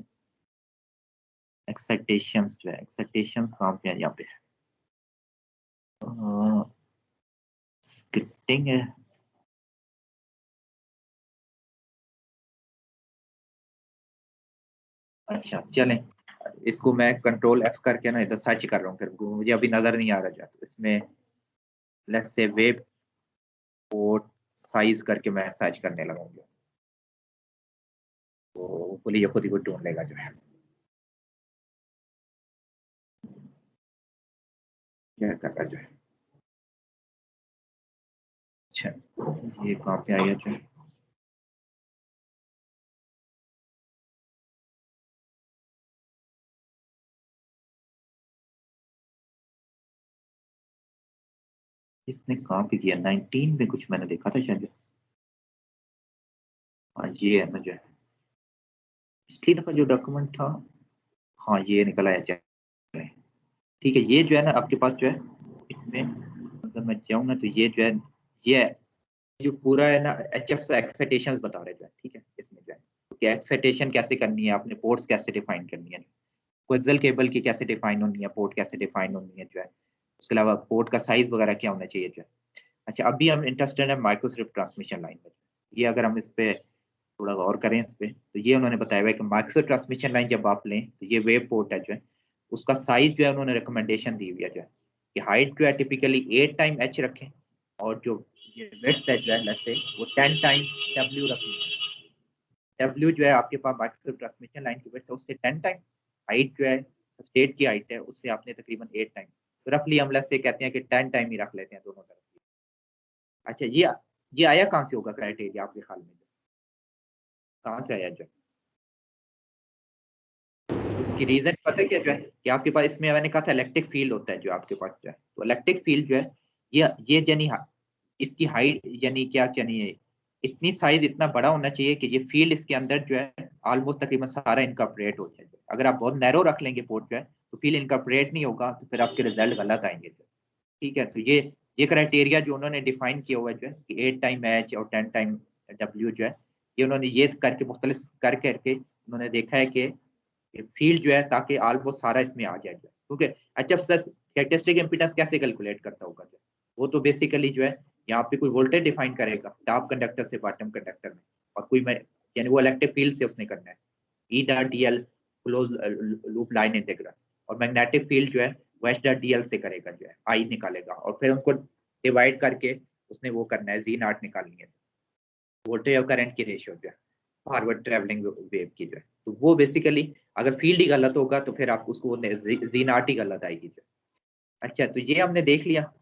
एक्साइटेशंस जो है, एक्साइटेशंस कहाँ पे है, यहाँ पे स्क्रिप्टिंग है। अच्छा चलें, इसको मैं कंट्रोल F करके ना इधर सर्च कर रहा हूँ, फिर मुझे अभी नजर नहीं आ रहा जो है। इसमें let's say web port size करके मैं सर्च करने लगाऊंगा, तो फुली ये खुद ही ढूंढ लेगा जो है। क्या कर रहा है जो है। अच्छा ये कहाँ पे आया जो है, इसने कहाँ पे किया 19 में कुछ मैंने देखा था शायद। हाँ ये है ना जो है, पिछली दफा जो डॉक्यूमेंट था, हाँ ये निकला है ठीक है। ये जो है ना आपके पास जो है, इसमें अगर मैं जाऊँ ना तो ये जो है, ये जो पूरा है ना HF से एक्साइटेशंस बता रहे जो है, ठीक है। इसमें जो है कि एक्साइटेशन कैसे करनी है, आपने पोर्ट्स कैसे डिफाइन करनी है, कोएक्सियल केबल की कैसे डिफाइन होनी है, पोर्ट कैसे डिफाइन होनी है जो है, उसके अलावा पोर्ट का साइज वगैरह क्या होना चाहिए जो है। अच्छा अभी हम इंटरेस्टेड है माइक्रोस्ट्रिप ट्रांसमिशन लाइन में। ये अगर हम इस पे थोड़ा गौर करें इस पे, तो ये उन्होंने बताया हुआ है कि माइक्रोस्ट्रिप ट्रांसमिशन लाइन जब आप लें तो ये वेव पोर्ट है जो है, उसका साइज जो है उन्होंने रिकमेंडेशन दी हुई है जो है कि हाइट जो है टिपिकली 8 टाइम h रखें, और जो ये विड्थ है जो है लेट्स से वो 10 टाइम w रखनी है। w जो है आपके पास माइक्रोस्ट्रिप ट्रांसमिशन लाइन की विड्थ है उससे 10 टाइम, हाइट जो है स्टेट की हाइट है उससे आपने तकरीबन 8 टाइम, तो रफली हम लेट्स से कहते हैं कि 10 टाइम ही रख लेते हैं दोनों तरफ। अच्छा ये आया कहाँ से होगा क्राइटेरिया आपके ख्याल में, कहाँ से आया जो है? उसकी रीजन पता है क्या जो है कि आपके पास इसमें मैंने कहा था इलेक्ट्रिक फील्ड होता है जो आपके पास जो है, तो इलेक्ट्रिक फील्ड जो है ये यानी इसकी हाइट यानी क्या क्या नहीं है, इतनी साइज इतना बड़ा होना चाहिए कि ये फील्ड इसके अंदर जो है ऑलमोस्ट तकरीबन सारा इनकॉर्पोरेट हो जाए। अगर आप बहुत नैरो रख लेंगे पोर्ट जो है तो फील्ड इनकॉर्पोरेट नहीं होगा, तो फिर आपके रिजल्ट गलत आएंगे जो, ठीक है। तो ये क्राइटेरिया जो उन्होंने डिफाइन किया हुआ है जो है कि 8 टाइम एच और 10 टाइम डब्ल्यू जो है, ये उन्होंने ये करके मुख्तलिफ कर करके उन्होंने देखा है कि फील्ड जो है ताकि ऑलमोस्ट सारा इसमें आ जाए, क्योंकि अच्छा कैरेक्टरिस्टिक इम्पीडेंस कैसे कैलकुलेट करता होगा जो, वो तो बेसिकली जो है यहाँ पे कोई वोल्टेज डिफाइन करेगा टॉप कंडक्टर से बॉटम कंडक्टर में, और कोई यानी वो इलेक्ट्रिक फील्ड से उसने करना है E dot D L close loop line integral, और मैग्नेटिक फील्ड जो है वो एच डॉट डी एल से करेगा जो है आई निकालेगा, और फिर उनको डिवाइड करके उसने वो करना है जी नॉट निकालनी है, वोल्टेज और करंट की रेशियो जो है फॉरवर्ड ट्रेवलिंग वेव की जो है। तो वो बेसिकली अगर फील्ड ही गलत होगा तो फिर आप उसको जी नॉट ही गलत आएगी जो। अच्छा तो ये हमने देख लिया,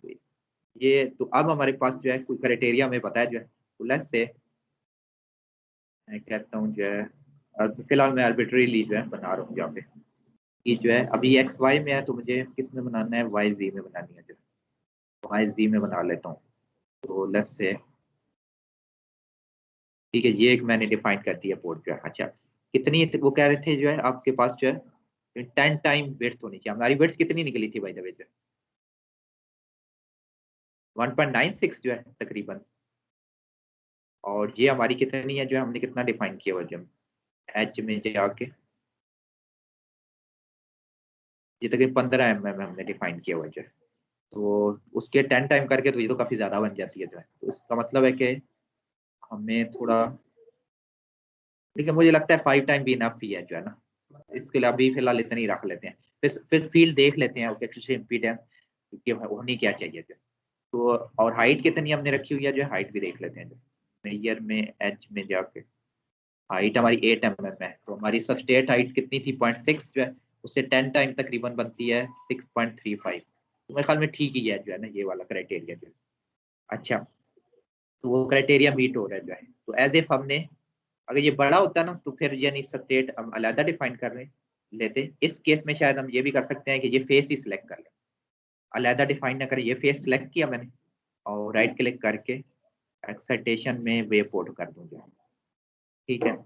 ये तो अब हमारे पास जो है कोई क्राइटेरिया हमें पता है जो है, तो लेट्स से मैं कहता हूँ जो है, फिलहाल मैं आर्बिट्रीली जो है बना रहा हूँ यहाँ पे कि जो है अभी एक्स वाई में है, तो मुझे किस में बनाना है, वाई जी में बनानी है जो, वाई जी में बना लेता हूँ। तो लेट्स से ठीक है, ये एक मैंने डिफाइन कर दिया पोर्ट जो है। अच्छा कितनी वो कह रहे थे जो है आपके पास जो है 10 टाइम वेट होनी चाहिए, हमारी वेट कितनी निकली थी भाई द वे जो 1.96 जो है तकरीबन, और ये हमारी कितनी है जो है हमने कितना डिफाइन किया हुआ जब एच में जाके, ये तकरीबन 15 mm हमने डिफाइन किया हुआ जो है, तो उसके 10 टाइम करके तो ये तो काफी ज्यादा बन जाती है जो है, तो इसका मतलब है कि हमें थोड़ा, ठीक है मुझे लगता है 5 टाइम भी इनफ ही है जो है ना, इसके लिए अभी फिलहाल इतनी ही रख लेते हैं, फिर फील्ड देख लेते हैं ओके इम्पीडेंस होनी क्या चाहिए जो, तो और हाइट कितनी हमने रखी हुई है जो हाइट भी देख लेते हैं जो, मेजर में एच में जाके हाइट हमारी 8 mm है, तो हमारी सबस्टेट हाइट कितनी थी 0.6 जो है, उससे 10 टाइम तकरीबन बनती है 6.35, तो मेरे ख्याल में ठीक ही है जो है ना ये वाला क्राइटेरिया जो है। अच्छा तो वो क्राइटेरिया मीट हो रहा है जो है, तो एज इफ हमने अगर ये बड़ा होता ना तो फिर यानी स्टेट हम अलग डिफाइन कर रहे लेते, इस केस में शायद हम ये भी कर सकते हैं कि ये फेस ही सिलेक्ट कर लें, अलग डिफाइन ना करें, ये फेस सिलेक्ट किया मैंने और राइट क्लिक करके एक्साइटेशन में वेव पोर्ट कर दूंगा, ठीक है।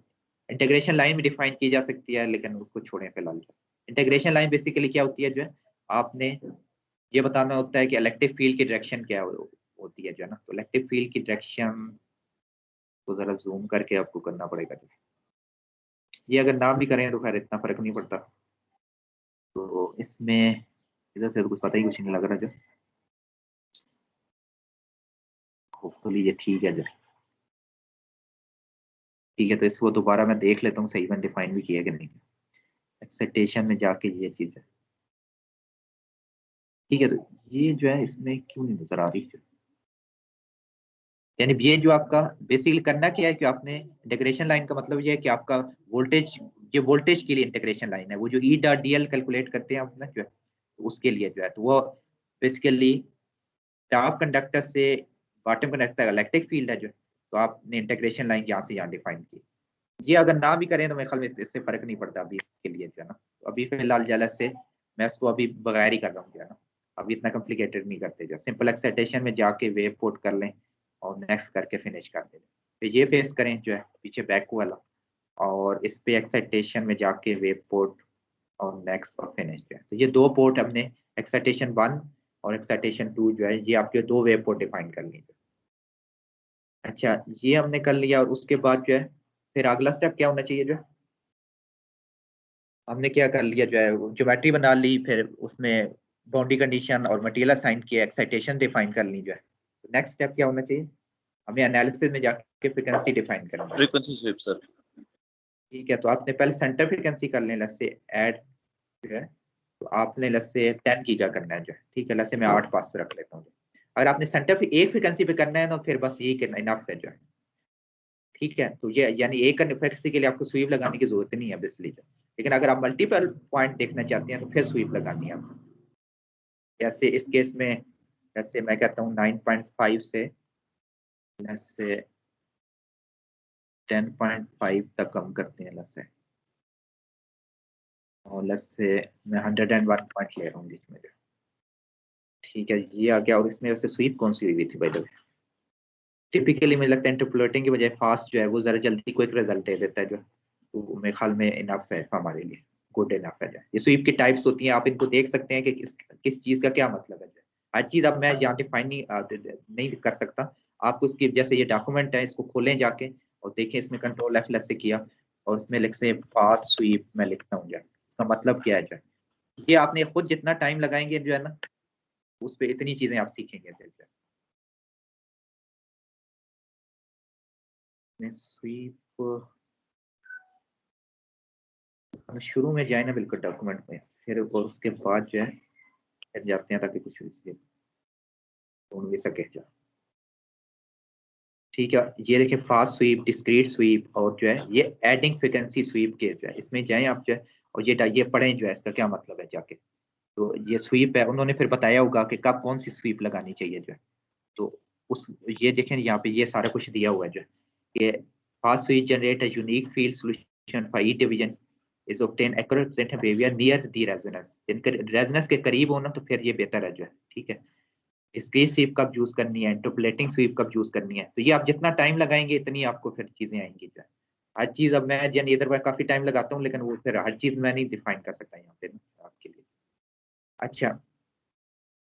इंटीग्रेशन लाइन भी डिफाइन की जा सकती है लेकिन उसको छोड़ें फिलहाल। इंटीग्रेशन लाइन बेसिकली क्या होती है जो है, आपने ये बताना होता है कि इलेक्ट्रिक फील्ड की डायरेक्शन क्या होती है जो है ना, तो इलेक्ट्रिक फील्ड की डायरेक्शन को जरा जूम करके आपको करना पड़ेगा जो, ये अगर नाम भी करें तो खैर इतना फर्क नहीं पड़ता, तो इसमें इधर से तो कुछ पता ही कुछ नहीं लग रहा जो, होपफुली ये ठीक है जो, ठीक है। तो इसको दोबारा मैं देख लेता हूँ सही में डिफाइन भी किया कि नहीं, एक्साइटेशन में जाके ये चीज है, ठीक है। तो ये जो है इसमें क्यों नहीं नजर आ रही जो, यानी ये जो आपका बेसिकली करना क्या है कि आपने इंटीग्रेशन लाइन का मतलब ये है कि आपका वोल्टेज, ये वोल्टेज के लिए इंटीग्रेशन लाइन है, वो जो E dot D L calculate करते हैं अपना जो है, तो उसके लिए जो है, तो वो बेसिकली टॉप कंडक्टर से बॉटम कंडक्टर का इलेक्ट्रिक फील्ड है जो, तो आपने इंटीग्रेशन लाइन यहाँ से यहाँ डिफाइन की। ये अगर ना भी करें तो मेरे ख्याल में इससे फर्क नहीं पड़ता अभी के लिए जो है ना। तो अभी फिलहाल जलस से मैं इसको अभी बगैर ही कर रहा हूँ जो है ना, अभी इतना कॉम्प्लिकेटेड नहीं करते जो, सिंपल एक्साइटेशन में जाके वेव पोर्ट कर लें और नेक्स्ट करके फिनिश कर दें। तो ये फेस करें जो है पीछे बैक वाला, और इस पे एक्साइटेशन में जाके वेव पोर्ट और नेक्स्ट और फिनिश जो है। तो ये दो पोर्ट हमने एक्साइटेशन 1 और एक्साइटेशन 2 जो है, ये आपके दो वेव पोर्ट डिफाइन कर लीजिए। अच्छा, ये हमने कर लिया, और उसके बाद जो है फिर अगला स्टेप क्या होना चाहिए जो है, हमने क्या कर लिया जो है ज्योमेट्री बना ली, फिर उसमें बाउंड्री कंडीशन और मटेरियल असाइन किया, एक्साइटेशन डिफाइन कर ली जो है। नेक्स्ट स्टेप क्या होना चाहिए, हमें एनालिसिस में जाके फ्रीक्वेंसी डिफाइन करनी है। Frequency sweep sir. ठीक है, तो आपने पहले सेंटर फ्रीक्वेंसी कर लें, लेट्स से ऐड जो है, तो आपने लेट्स से 10 गीगा करना है जो है। ठीक है, लेट्स से मैं 8 पास रख लेता हूँ। अगर आपने सेंटर एक फ्रीक्वेंसी पे करना है तो फिर बस यही करना इनफ है जो है। ठीक है, तो ये यानी एक फ्रीक्वेंसी के लिए आपको स्वीप लगाने की जरूरत नहीं है बेसिकली, लेकिन अगर आप मल्टीपल पॉइंट देखना चाहते हैं तो फिर स्वीप लगानी है आपको। जैसे इस केस में जैसे मैं कहता हूँ 9.5 से 10.5 तक कम करते हैं लेट्स से, और लेट्स से मैं 101 पॉइंट ले रहा हूँ बीच में। ठीक है, ये आ गया। और इसमें वैसे स्वीप कौन सी हुई थी बाय द वे? टिपिकली मुझे लगता है इंटरपोलेटिंग की बजाय फास्ट जो है वो जरा जल्दी क्विक रिजल्ट दे देता है जो, तो मेरे ख्याल में इनफ है हमारे लिए, गुड इनफ है। ये स्वीप की टाइप्स होती हैं, आप इनको देख सकते हैं कि किस चीज का क्या मतलब है। हर चीज अब मैं यहाँ डिफाइन नहीं कर सकता आपको। इसकी जैसे ये डॉक्यूमेंट है, इसको खोलें जाके और देखें, इसमें कंट्रोल F से किया और इसमें लिख से फास्ट स्वीप मैं लिखता हूँ जो, इसका मतलब क्या है जो, ये आपने खुद जितना टाइम लगाएंगे जो है ना, उस पर इतनी चीजें आप सीखेंगे फिर जो। स्वीप शुरू में जाए ना बिल्कुल डॉक्यूमेंट में, फिर और उसके बाद जो है फिर जाते हैं ताकि कुछ ढूंढ भी सके जो। ठीक है, ये देखिए फास्ट स्वीप, डिस्क्रीट स्वीप, और जो है ये एडिंग फ्रीक्वेंसी स्वीप के जो है, इसमें जाएं आप जो है और ये पढ़ें जो है इसका क्या मतलब है जाके। तो ये स्वीप है, उन्होंने फिर बताया होगा कि कब कौन सी स्वीप लगानी चाहिए जो है। तो उस ये देखें यहाँ पे ये सारा कुछ दिया हुआ है जो है, ये fast sweep generate a unique field solution for each division is obtain accurate behaviour near the resonance. इनके रेजोनेंस के करीब होना तो फिर ये बेहतर है जो है। ठीक है, डिस्क्रीट स्वीप कब यूज करनी है, इंटरपोलेटिंग स्वीप कब यूज करनी है, तो ये आप जितना टाइम लगाएंगे इतनी आपको फिर चीजें आएंगी जो है। हर चीज अब मैं जन इधर काफी टाइम लगाता हूँ, लेकिन वो फिर हर चीज मैं नहीं डिफाइन कर सकता यहाँ पे ना आपके लिए। अच्छा,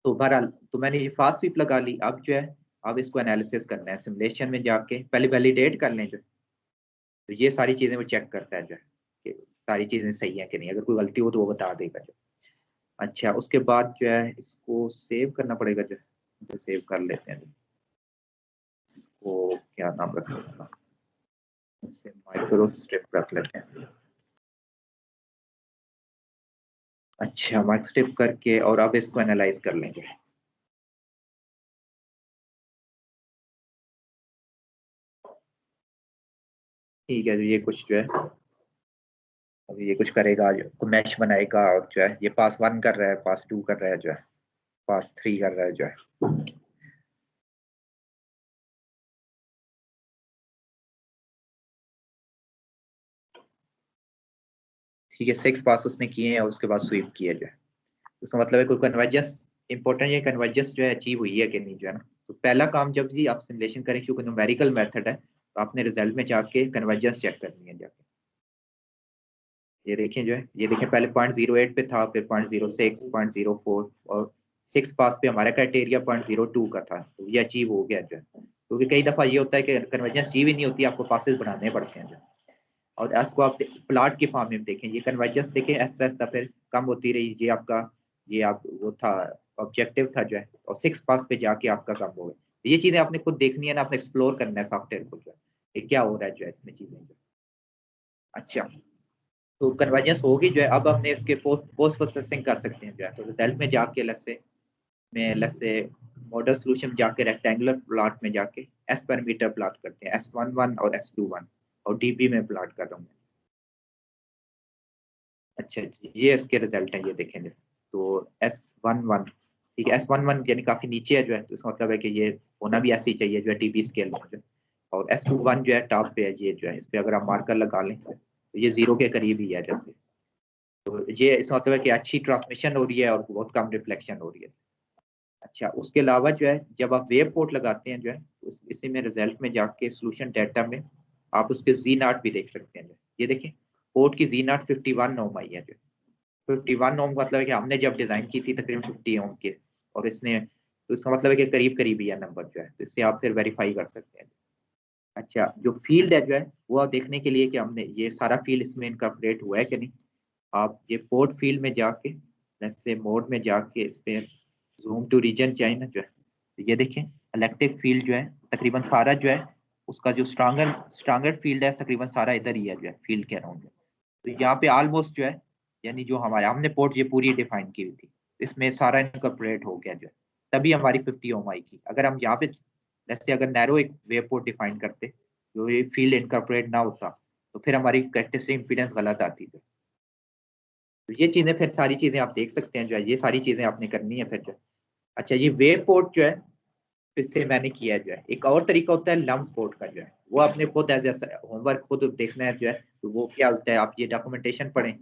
तो बहरहाल तो मैंने ये फास्ट स्वीप लगा ली, अब जो है अब इसको एनालिसिस करना है। सिमुलेशन में जाके पहले वैलिडेट कर लें जो, तो ये सारी चीजें वो चेक करता है जो है कि सारी चीजें सही है कि नहीं, अगर कोई गलती हो तो वो बता देगा जो। अच्छा, उसके बाद जो है इसको सेव करना पड़ेगा जो, इसे सेव कर लेते हैं। इसको क्या नाम रखें इसका, इसे माइक्रो स्ट्रिप रख लेते हैं। अच्छा, माइक्रो स्ट्रिप करके और अब इसको एनालाइज कर लेंगे। ठीक है, तो ये कुछ जो है अभी ये कुछ करेगा जो, मैश बनाएगा, और जो है ये पास 1 कर रहा है, पास 2 कर रहा है जो है, पास 3 कर रहा है जो है। ठीक है, 6 पास उसने किए हैं और उसके बाद स्वीप किया जो है, उसका मतलब है कोई कन्वर्जेंस इंपॉर्टेंट, ये कन्वर्जेंस जो है अचीव हुई है कि नहीं जो है ना। तो पहला काम जब भी आप सिमुलेशन करें, क्योंकि न्यूमेरिकल मेथड है, तो आपने रिजल्ट में जाके कन्वर्जेंस चेक करनी है जाके। ये देखें जो है, ये देखें पहले 0.08 पे था, फिर 0.06, 0.04, और 6 पास पे हमारा क्राइटेरिया 0.02 का था, तो ये अचीव हो गया जो है। क्योंकि कई दफा ये होता है कि कन्वर्जेंस अचीव ही नहीं होती, आपको पासेस बढ़ाने पड़ते हैं जो। और इसको आप प्लाट की फॉर्म में देखें, ये कन्वर्जेंस देखें ऐसा ऐसा फिर कम होती रही, ये आपका ये आप वो था ऑब्जेक्टिव था जो है, और 6 पास पे जाके आपका कम हो गया। ये चीजें आपने खुद देखनी है ना, आपने एक्सप्लोर करना है सॉफ्टवेयर को जो है, ये क्या हो रहा है जो है इसमें चीजें जो। अच्छा, तो कन्वर्जेंस होगी जो है, अब हमने इसके पोस्ट प्रोसेसिंग कर सकते हैं जो है। तो रिजल्ट में जाके लेट्स से मॉडल सोल्यूशन जाके रेक्टेंगुलर प्लॉट में जाके एस पैरामीटर प्लॉट करते हैं, S11 और S21, और डीबी में प्लॉट कर रहा हूँ। अच्छा, ये इसके रिजल्ट है, ये देखेंगे। तो S11 ठीक है। S11 यानी काफी नीचे है जो है, तो इसका मतलब है कि ये होना भी ऐसे ही चाहिए जो है TB स्केल में जो है। और S21 जो है टॉप पे है, ये जो है इस पे अगर आप मार्कर लगा लें तो ये 0 के करीब ही है जैसे। तो ये इसका मतलब है कि अच्छी ट्रांसमिशन हो रही है और बहुत कम रिफ्लेक्शन हो रही है। अच्छा, उसके अलावा जो है जब आप वेव पोर्ट लगाते हैं जो है, इसी में रिजल्ट में जाके सोल्यूशन डाटा में आप उसके Z0 भी देख सकते हैं। ये देखिए पोर्ट की Z0 51 ओम आई है जो 51 ओम, मतलब है कि हमने जब डिजाइन की थी तकरीबन 50 ओम के, और इसने, तो इसका मतलब है कि करीब करीब ही है नंबर जो है, तो इससे आप फिर वेरीफाई कर सकते हैं। अच्छा, जो फील्ड है जो है वो आप देखने के लिए कि हमने ये सारा फील्ड इसमें इनकॉर्पोरेट हुआ है कि नहीं, आप ये पोर्ट फील्ड में जाके जैसे मोड में जाके इस पे जूम टू रीजन चाहिए ना जो है, तो ये देखें इलेक्ट्रिक फील्ड जो है तकरीबन सारा जो है उसका जो स्ट्रांगर फील्ड है तकरीबन सारा इधर ही है जो है फील्ड के अराउंड। तो यहाँ पे ऑलमोस्ट जो है यानी जो हमारे हमने पोर्ट ये पूरी डिफाइन की हुई थी, इसमें सारा इनकॉर्पोरेट हो गया जो है, तभी हमारी 50 ओम आएगी। अगर हम यहाँ पे जैसे अगर नैरो एक वेव पोर्ट डिफाइन करते जो ये फील्ड इनकॉर्पोरेट ना होता, तो फिर हमारी कैरेक्टरिस्टिक इंपीडेंस गलत आती थी। तो ये चीजें फिर सारी चीजें आप देख सकते हैं जो है, ये सारी चीजें आपने करनी है फिर जो है। अच्छा, ये वेव पोर्ट जो है फिर से मैंने किया है जो है। एक और तरीका होता है लंप पोर्ट का जो है, वो आपने खुद एज होमवर्क खुद देखना है जो है, तो वो क्या होता है आप ये डॉक्यूमेंटेशन पढ़ें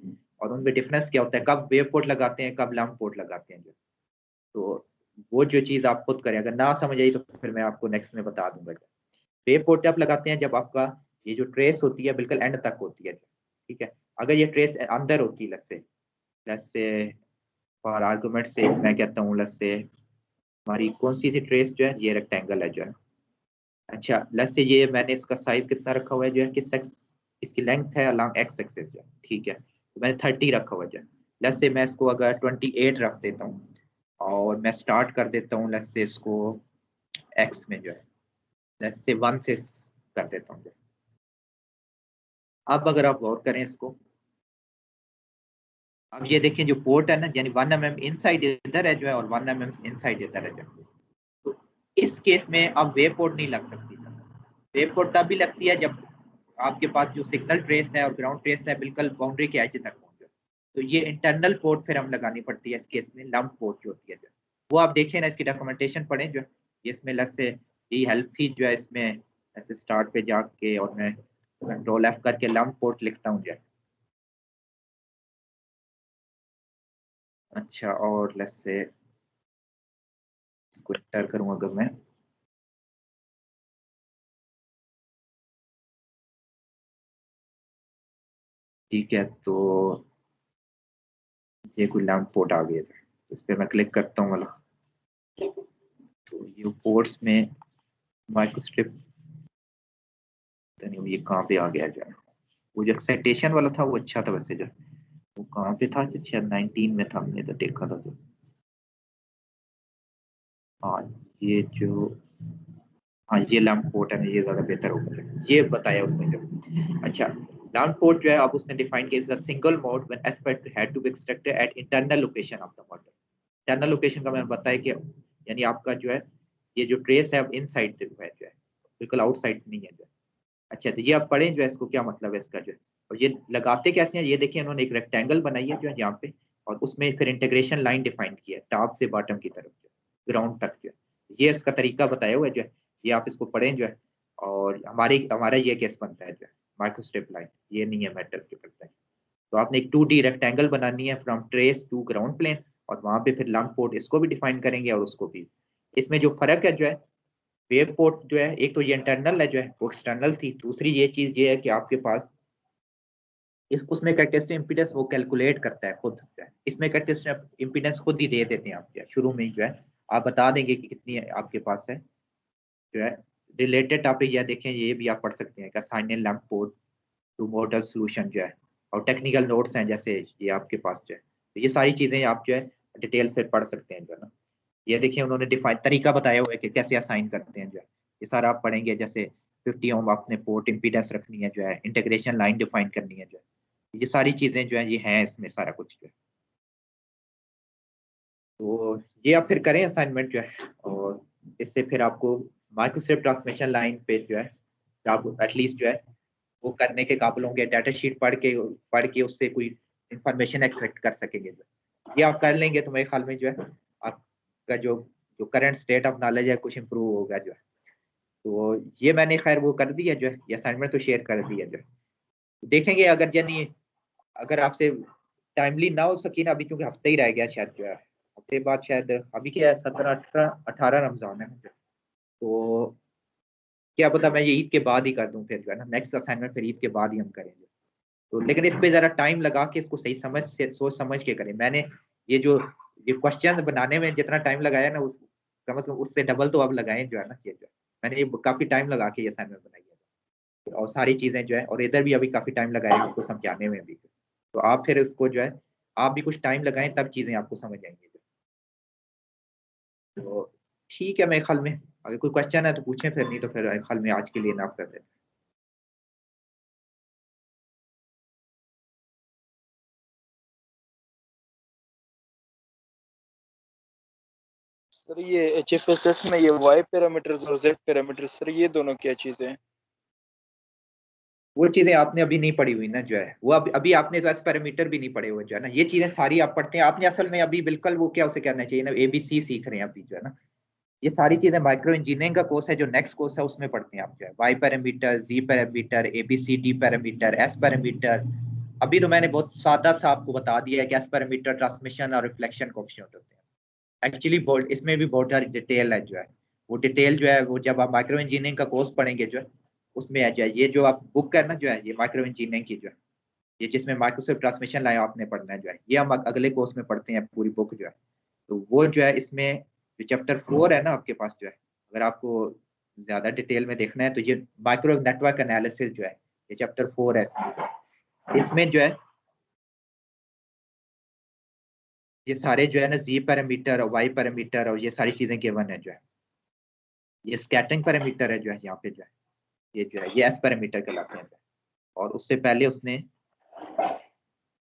और उनमें डिफरेंस क्या होता है, कब वेव पोर्ट लगाते हैं कब लंप पोर्ट लगाते हैं जो। तो वो जो चीज आप खुद करें, अगर ना समझ आई तो फिर मैं आपको नेक्स्ट में बता दूंगा। वेव पोर्ट आप लगाते हैं जब आपका ये जो ट्रेस होती है बिल्कुल एंड तक होती है, ठीक है। अगर ये ट्रेस अंदर होती है, लेट्स से फॉर आर्गुमेंट से मैं कहता हूँ लेट्स से हमारी कौन सी थी ट्रेस जो है, ये रेक्टेंगल है जो है। अच्छा, लेट्स से ये मैंने इसका साइज कितना रखा हुआ है जो है, किस इसकी लेंथ है अलॉन्ग एक्स एक्सिस जो है, ठीक है। तो मैंने 30 रखा हुआ है जो है। लेट्स से मैं इसको अगर 28 रख देता हूँ और मैं स्टार्ट कर देता हूँ लेट्स से इसको एक्स में जो है, लेट्स से 1 से कर देता हूँ। अब अगर आप गौर करें इसको, अब ये देखिए जो पोर्ट है ना, यानी 1 mm इनसाइड इधर है जो है और 1 mm इनसाइड इधर है जो है। तो इस केस में अब वेव पोर्ट नहीं लग सकती। वेव पोर्ट तब भी लगती है जब आपके पास जो सिग्नल ट्रेस है और ग्राउंड ट्रेस है बिल्कुल बाउंड्री के एज तक पहुंचे। तो ये इंटरनल पोर्ट फिर हम लगानी पड़ती है इस केस में, लंप पोर्ट जो होती है जो, वो आप देखें ना, इसकी डॉक्यूमेंटेशन पढ़ें जो इसमें लस से ये हेल्प थी जो है इसमें ऐसे स्टार्ट पे जाके और मैं कंट्रोल F करके लंप पोर्ट लिखता हूँ जो। अच्छा, और लेट्स से इसको एंटर करूँ अगर मैं, ठीक है। तो ये कोई लैम्प पोर्ट आ गया था, इस पर मैं क्लिक करता हूँ वाला, तो ये पोर्ट्स में माइक्रोस्ट्रिप नहीं, ये कहाँ पे आ गया जो, वो जो एक्साइटेशन वाला था वो अच्छा था वैसे जो, वो कहाँ पे था, शायद 19 में था, हमने तो देखा था जो। हाँ, ये जो, हाँ ये लैम्प पोर्ट है ना, ये ज्यादा बेहतर होगा, ये बताया उसने जो। अच्छा, लैम्प पोर्ट जो है अब उसने डिफाइन किया is a single mode when aspect had to be extracted at internal location of the model. Internal location का मैंने बताया कि यानी आपका जो है ये जो ट्रेस है अब इनसाइड जो है बिल्कुल आउटसाइड नहीं है जो है। अच्छा, तो ये आप पढ़ें जो है इसको क्या मतलब है इसका जो है, और ये लगाते कैसे हैं, ये देखिए उन्होंने एक रेक्टेंगल बनाई है जो है यहाँ पे, और उसमें फिर इंटीग्रेशन लाइन डिफाइन की है टॉप से बॉटम की तरफ जो ग्राउंड तक जो है, ये इसका तरीका बताया हुआ है जो है, ये आप इसको पढ़ें जो है। और हमारा ये केस बनता है जो है माइक्रोस्ट्रिप लाइन, ये नहीं है मैटर जो करता है। तो आपने एक 2D रेक्टेंगल बनानी है from trace to ground plane, और वहां पे फिर लंप पोर्ट इसको भी डिफाइन करेंगे और उसको भी। इसमें जो फर्क है जो है, वेव पोर्ट जो है एक तो ये इंटरनल है जो है, वो एक्सटर्नल थी। दूसरी ये चीज ये है कि आपके पास इस उसमें कैरेक्टरिस्टिक इंपीडेंस वो कैलकुलेट करता है खुद जो है, इसमें कैरेक्टरिस्टिक इंपीडेंस खुद ही दे देते हैं आप जो है, शुरू में ही जो है आप बता देंगे कि कितनी आपके पास है जो है। रिलेटेड टॉपिक यह देखें, ये भी आप पढ़ सकते हैं, assign lumped port to model solution जो है, और टेक्निकल नोट्स हैं जैसे ये आपके पास जो है, तो ये सारी चीजें आप जो है डिटेल से पढ़ सकते हैं जो है ना। ये देखिए उन्होंने डिफाइन तरीका बताया हुआ है कि कैसे असाइन करते हैं जो है, ये सारा आप पढ़ेंगे। जैसे 50 ओम आपने पोर्ट इंपीडेंस रखनी है जो है, इंटीग्रेशन लाइन डिफाइन करनी है जो है, ये सारी चीजें जो है ये हैं इसमें सारा कुछ जो है। तो ये आप फिर करें असाइनमेंट जो है, और इससे फिर आपको माइक्रोस्ट्रिप ट्रांसमिशन लाइन पे जो है आप एटलीस्ट जो है वो करने के काबिल होंगे, डाटा शीट पढ़ के उससे कोई इंफॉर्मेशन एक्सट्रैक्ट कर सकेंगे। ये आप कर लेंगे तो मेरे ख्याल में जो है आप का जो करंट स्टेट ऑफ नॉलेज है कुछ इम्प्रूव होगा जो है। तो ये मैंने खैर वो कर दिया जो है, ये असाइनमेंट तो शेयर कर दिया जो है। देखेंगे अगर यानी अगर आपसे टाइमली ना हो सकी ना, अभी क्योंकि हफ्ते ही रह गया शायद जो है, हफ्ते बाद शायद अभी क्या है 17-18 रमजान है ना, तो क्या पता मैं ये ईद के बाद ही कर दूं फिर जो है ना, नेक्स्ट असाइनमेंट फिर ईद के बाद ही हम करेंगे। तो लेकिन इस पे जरा टाइम लगा के इसको सही समझ से सोच समझ के करें। मैंने ये क्वेश्चन बनाने में जितना टाइम लगाया ना, उस कम से कम उससे डबल तो अब लगाए जो है ना, ये जो है मैंने ये काफी टाइम लगा के ये असाइनमेंट बनाई है और सारी चीजें जो है, और इधर भी अभी काफी टाइम लगाया आपको समझाने में भी। तो आप फिर उसको जो है आप भी कुछ टाइम लगाएं तब चीजें आपको समझ आएंगी। तो ठीक है, मेरे ख्याल में अगर कोई क्वेश्चन है तो पूछें, फिर नहीं तो फिर मेरे ख्याल में आज के लिए ना कर दें। सर ये HFSS में ये Y पैरामीटर्स और Z पैरामीटर्स, सर ये दोनों क्या चीजें हैं? वो चीजें आपने अभी नहीं पढ़ी हुई ना जो है, वो अभी आपने तो एस पैरामीटर भी नहीं पढ़े हुए जो है ना, ये चीजें सारी आप पढ़ते हैं। आपने असल में अभी बिल्कुल वो क्या उसे कहना चाहिए ना, ABC सीख रहे हैं अभी जो है ना। ये सारी चीजें माइक्रो इंजीनियरिंग का कोर्स है, जो नेक्स्ट कोर्स है उसमें पढ़ते हैं आप जो है, Y parameter, Z parameter, ABCD parameter, S parameter. अभी तो मैंने बहुत सादा सा आपको बता दिया है कि एस पैरामीटर ट्रांसमिशन और रिफ्लेक्शन कोएफिशिएंट होते हैं। एक्चुअली बहुत इसमें भी बहुत सारी डिटेल है जो है, वो डिटेल जो है वो जब आप माइक्रो इंजीनियरिंग का कोर्स पढ़ेंगे जो है उसमें आ जाए। ये जो आप बुक है ना जो है, ये माइक्रो इंजीनियरिंग की जो है, ये जिसमें माइक्रोसॉफ्ट ट्रांसमिशन लाइन आपने पढ़ना है जो है, ये हम अगले कोर्स में पढ़ते हैं पूरी बुक जो है। तो वो जो है इसमें जो चैप्टर 4 है ना आपके पास जो है, अगर आपको ज्यादा डिटेल में देखना है तो ये माइक्रो नेटवर्क एनालिसिस जो है, ये चैप्टर 4 है इसमें जो है ये सारे जो है ना Z पैरामीटर और Y पैरामीटर और ये सारी चीजें गिवन है जो है। ये स्कैटरिंग पैरामीटर है जो है, यहाँ पे जो है ये जो है ये एस पैरामीटर कहलाते हैं। और उससे पहले उसने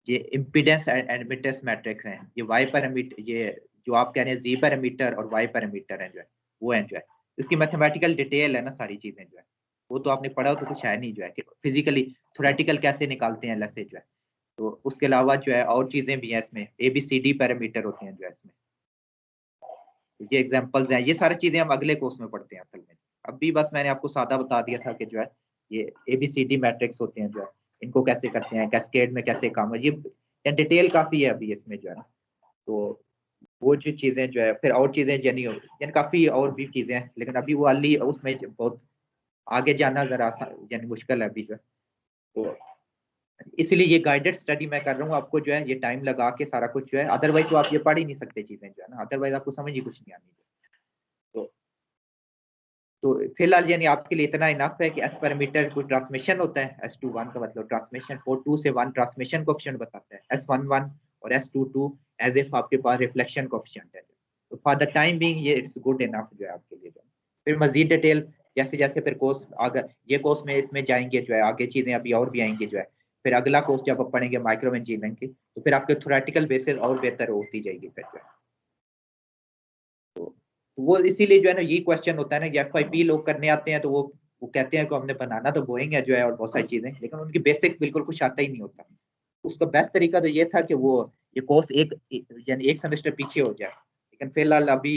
ये इम्पीडेंस एंड एडमिटेंस मैट्रिक्स हैं, ये वाई पैरामीटर, ये जो आप कह रहे हैं जी पैरामीटर और वाई पैरामीटर है जो है वो है जो है। इसकी मैथमेटिकल डिटेल है ना सारी चीजें जो है, वो तो आपने पढ़ा तो कुछ है नहीं जो है कि फिजिकली थ्योरेटिकल कैसे निकालते हैं लसे जो है। तो उसके अलावा जो है और चीजें भी हैं इसमें, ABCD पैरामीटर होते हैं जो है इसमें। तो ये एग्जांपल्स हैं, ये सारी चीजें हम अगले कोर्स में पढ़ते हैं असल में। अभी बस मैंने आपको सादा बता दिया था कि जो है ये ABCD मैट्रिक्स होते हैं जो है, इनको कैसे करते हैं, कैस्केड में कैसे काम है, ये डिटेल काफी है अभी इसमें जो है ना। तो वो जो चीजें जो है फिर और चीजें यानी काफी और भी चीजें हैं, लेकिन अभी वो वाली उसमें बहुत आगे जाना जरा यानी मुश्किल है अभी जो है। तो इसलिए ये गाइडेड स्टडी मैं कर रहा हूँ आपको जो है, ये टाइम लगा के सारा कुछ जो है, अदरवाइज तो आप ये पढ़ ही नहीं सकते चीजें जो है ना, अदरवाइज आपको समझ ही कुछ नहीं आनी। तो फिलहाल यानी आपके लिए इतना इनफ है कि एस पैरामीटर कोई ट्रांसमिशन होता है, S21 का मतलब ट्रांसमिशन, 2 से 1 ट्रांसमिशन कोएफिशिएंट बताता है, S11 और S22 एज इफ आपके पास रिफ्लेक्शन कोएफिशिएंट है। तो फॉर द टाइम बीइंग ये इट्स गुड इनफ जो है आपके लिए। फिर मजीद डिटेल जैसे जैसे फिर कोर्स अगर ये कोर्स में इसमें जाएंगे जो है, आगे चीजें अभी और भी आएंगी जो है, फिर अगला कोर्स जब आप पढ़ेंगे माइक्रो इंजीनियरिंग की, तो फिर आपके थ्योरेटिकल बेसिस और बेहतर होती जाएगी फिर जो है। वो इसीलिए जो है ना ये क्वेश्चन होता है ना कि FYP लोग करने आते हैं तो वो कहते हैं कि हमने बनाना तो बोइंग है जो है और बहुत सारी चीजें, लेकिन उनकी बेसिक्स बिल्कुल कुछ आता ही नहीं होता। उसका बेस्ट तरीका तो ये था कि वो ये कोर्स यानी एक सेमेस्टर पीछे हो जाए, लेकिन फिलहाल अभी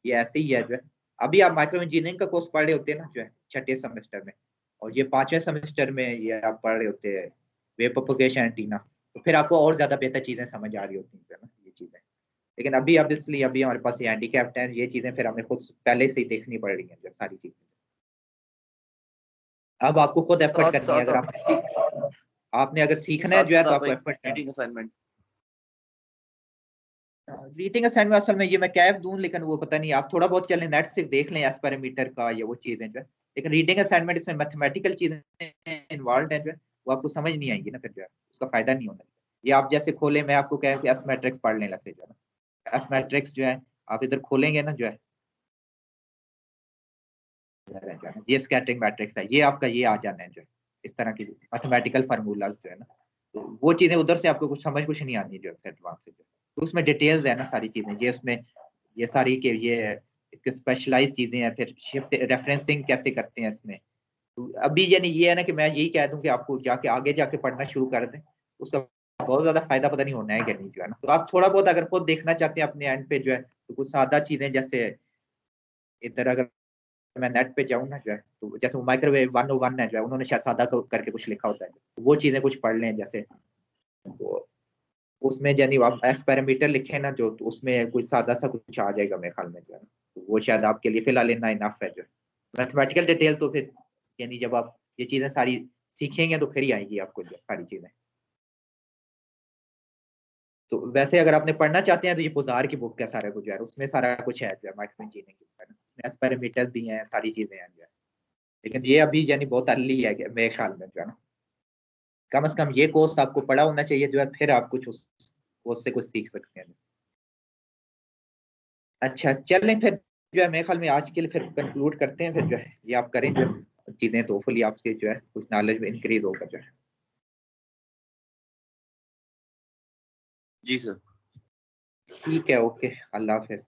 ये ऐसे ही है जो है। अभी आप माइक्रो इंजीनियरिंग का कोर्स पढ़ रहे होते हैं ना जो है 6ठे सेमेस्टर में, और ये 5वें सेमेस्टर में ये आप पढ़ रहे होते हैं वेव प्रोपगेशन एंटीना, तो फिर आपको और ज्यादा बेहतर चीजें समझ आ रही होती हैं ना ये चीजें। लेकिन अभी ऑब्वियसली अभी हमारे पास ये हैंडीकैप्ड है, ये चीजें फिर हमें खुद पहले से ही देखनी पड़ रही हैं सारी चीजें। अब आपको खुद एफर्ट करनी है, अगर आपने अगर सीखना है जो है तो आपको एफर्ट करना है। असाइनमेंट रीडिंग असाइनमेंट असल में ये मैं कैब दूं, लेकिन वो पता नहीं, आप थोड़ा बहुत चलें नेट से देख लें एस पैरामीटर का या वो चीजें जो है, लेकिन रीडिंग असाइनमेंट इसमें मैथमेटिकल चीजें इन्वॉल्व है जो है, वो आपको समझ नहीं आएंगी ना फिर जो है, उसका फायदा नहीं होगा। ये आप जैसे खोले, मैं आपको कह एस मैट्रिक्स पढ़ लें लसे जो है ना, एस मैट्रिक्स जो है आप इधर खोलेंगे ना जो है, ये स्कैटरिंग मैट्रिक्स है, ये आपका ये आ जाना है जो है, इस तरह की मैथमेटिकल फार्मूलाज जो है ना, तो वो चीजें उधर से आपको कुछ नहीं आनी जो है एडवांस से जो, तो उसमें डिटेल्स है ना सारी चीजें, ये उसमें ये सारी के ये इसके स्पेशलाइज चीजें हैं, फिर शिफ्ट रेफरेंसिंग कैसे करते हैं इसमें। तो अभी यानी ये है ना कि मैं यही कह दूं कि आपको जाके आगे जाके पढ़ना शुरू कर दें, उसका बहुत ज्यादा फायदा पता नहीं होना है कि नहीं जो है ना। तो आप थोड़ा बहुत अगर खुद देखना चाहते हैं अपने एंड पे जो है, तो कुछ सादा चीजें जैसे इधर अगर मैं नेट पे जाऊँ ना जो है, तो जैसे वो माइक्रोवेव 101 है जो है, उन्होंने शायद सादा करके कुछ लिखा होता है, तो वो चीजें कुछ पढ़ लें जैसे, तो उसमें यानी आप एस पैरामीटर लिखे ना जो, तो उसमें कोई सादा सा कुछ आ जाएगा मेरे ख्याल में जो है, तो वो शायद आपके लिए फिलहाल इतना इनफ है जो। मैथमेटिकल डिटेल तो फिर यानी जब आप ये चीजें सारी सीखेंगे तो फिर ही आएंगी आपको जो सारी चीजें। तो वैसे अगर आपने पढ़ना चाहते हैं तो ये पुजार की बुक है सारा कुछ है, उसमें सारा कुछ है जो है माइक्रो इंजीनियरिंग की, उसमें एस पैरामीटर भी हैं, सारी चीजें हैं जो है, लेकिन ये अभी यानी बहुत अर्ली है मेरे ख्याल में जो है ना। कम से कम ये कोर्स आपको पढ़ा होना चाहिए जो है, फिर आप कुछ उस कोर्स से कुछ सीख सकते हैं। अच्छा चलें फिर जो है, मेरे ख्याल में आज के लिए फिर कंक्लूड करते हैं, फिर जो है ये आप करें जो है चीजें, तो फुली आपके जो है कुछ नॉलेज में इंक्रीज होगा जो है। जी सर। ठीक है, ओके, अल्लाह हाफिज।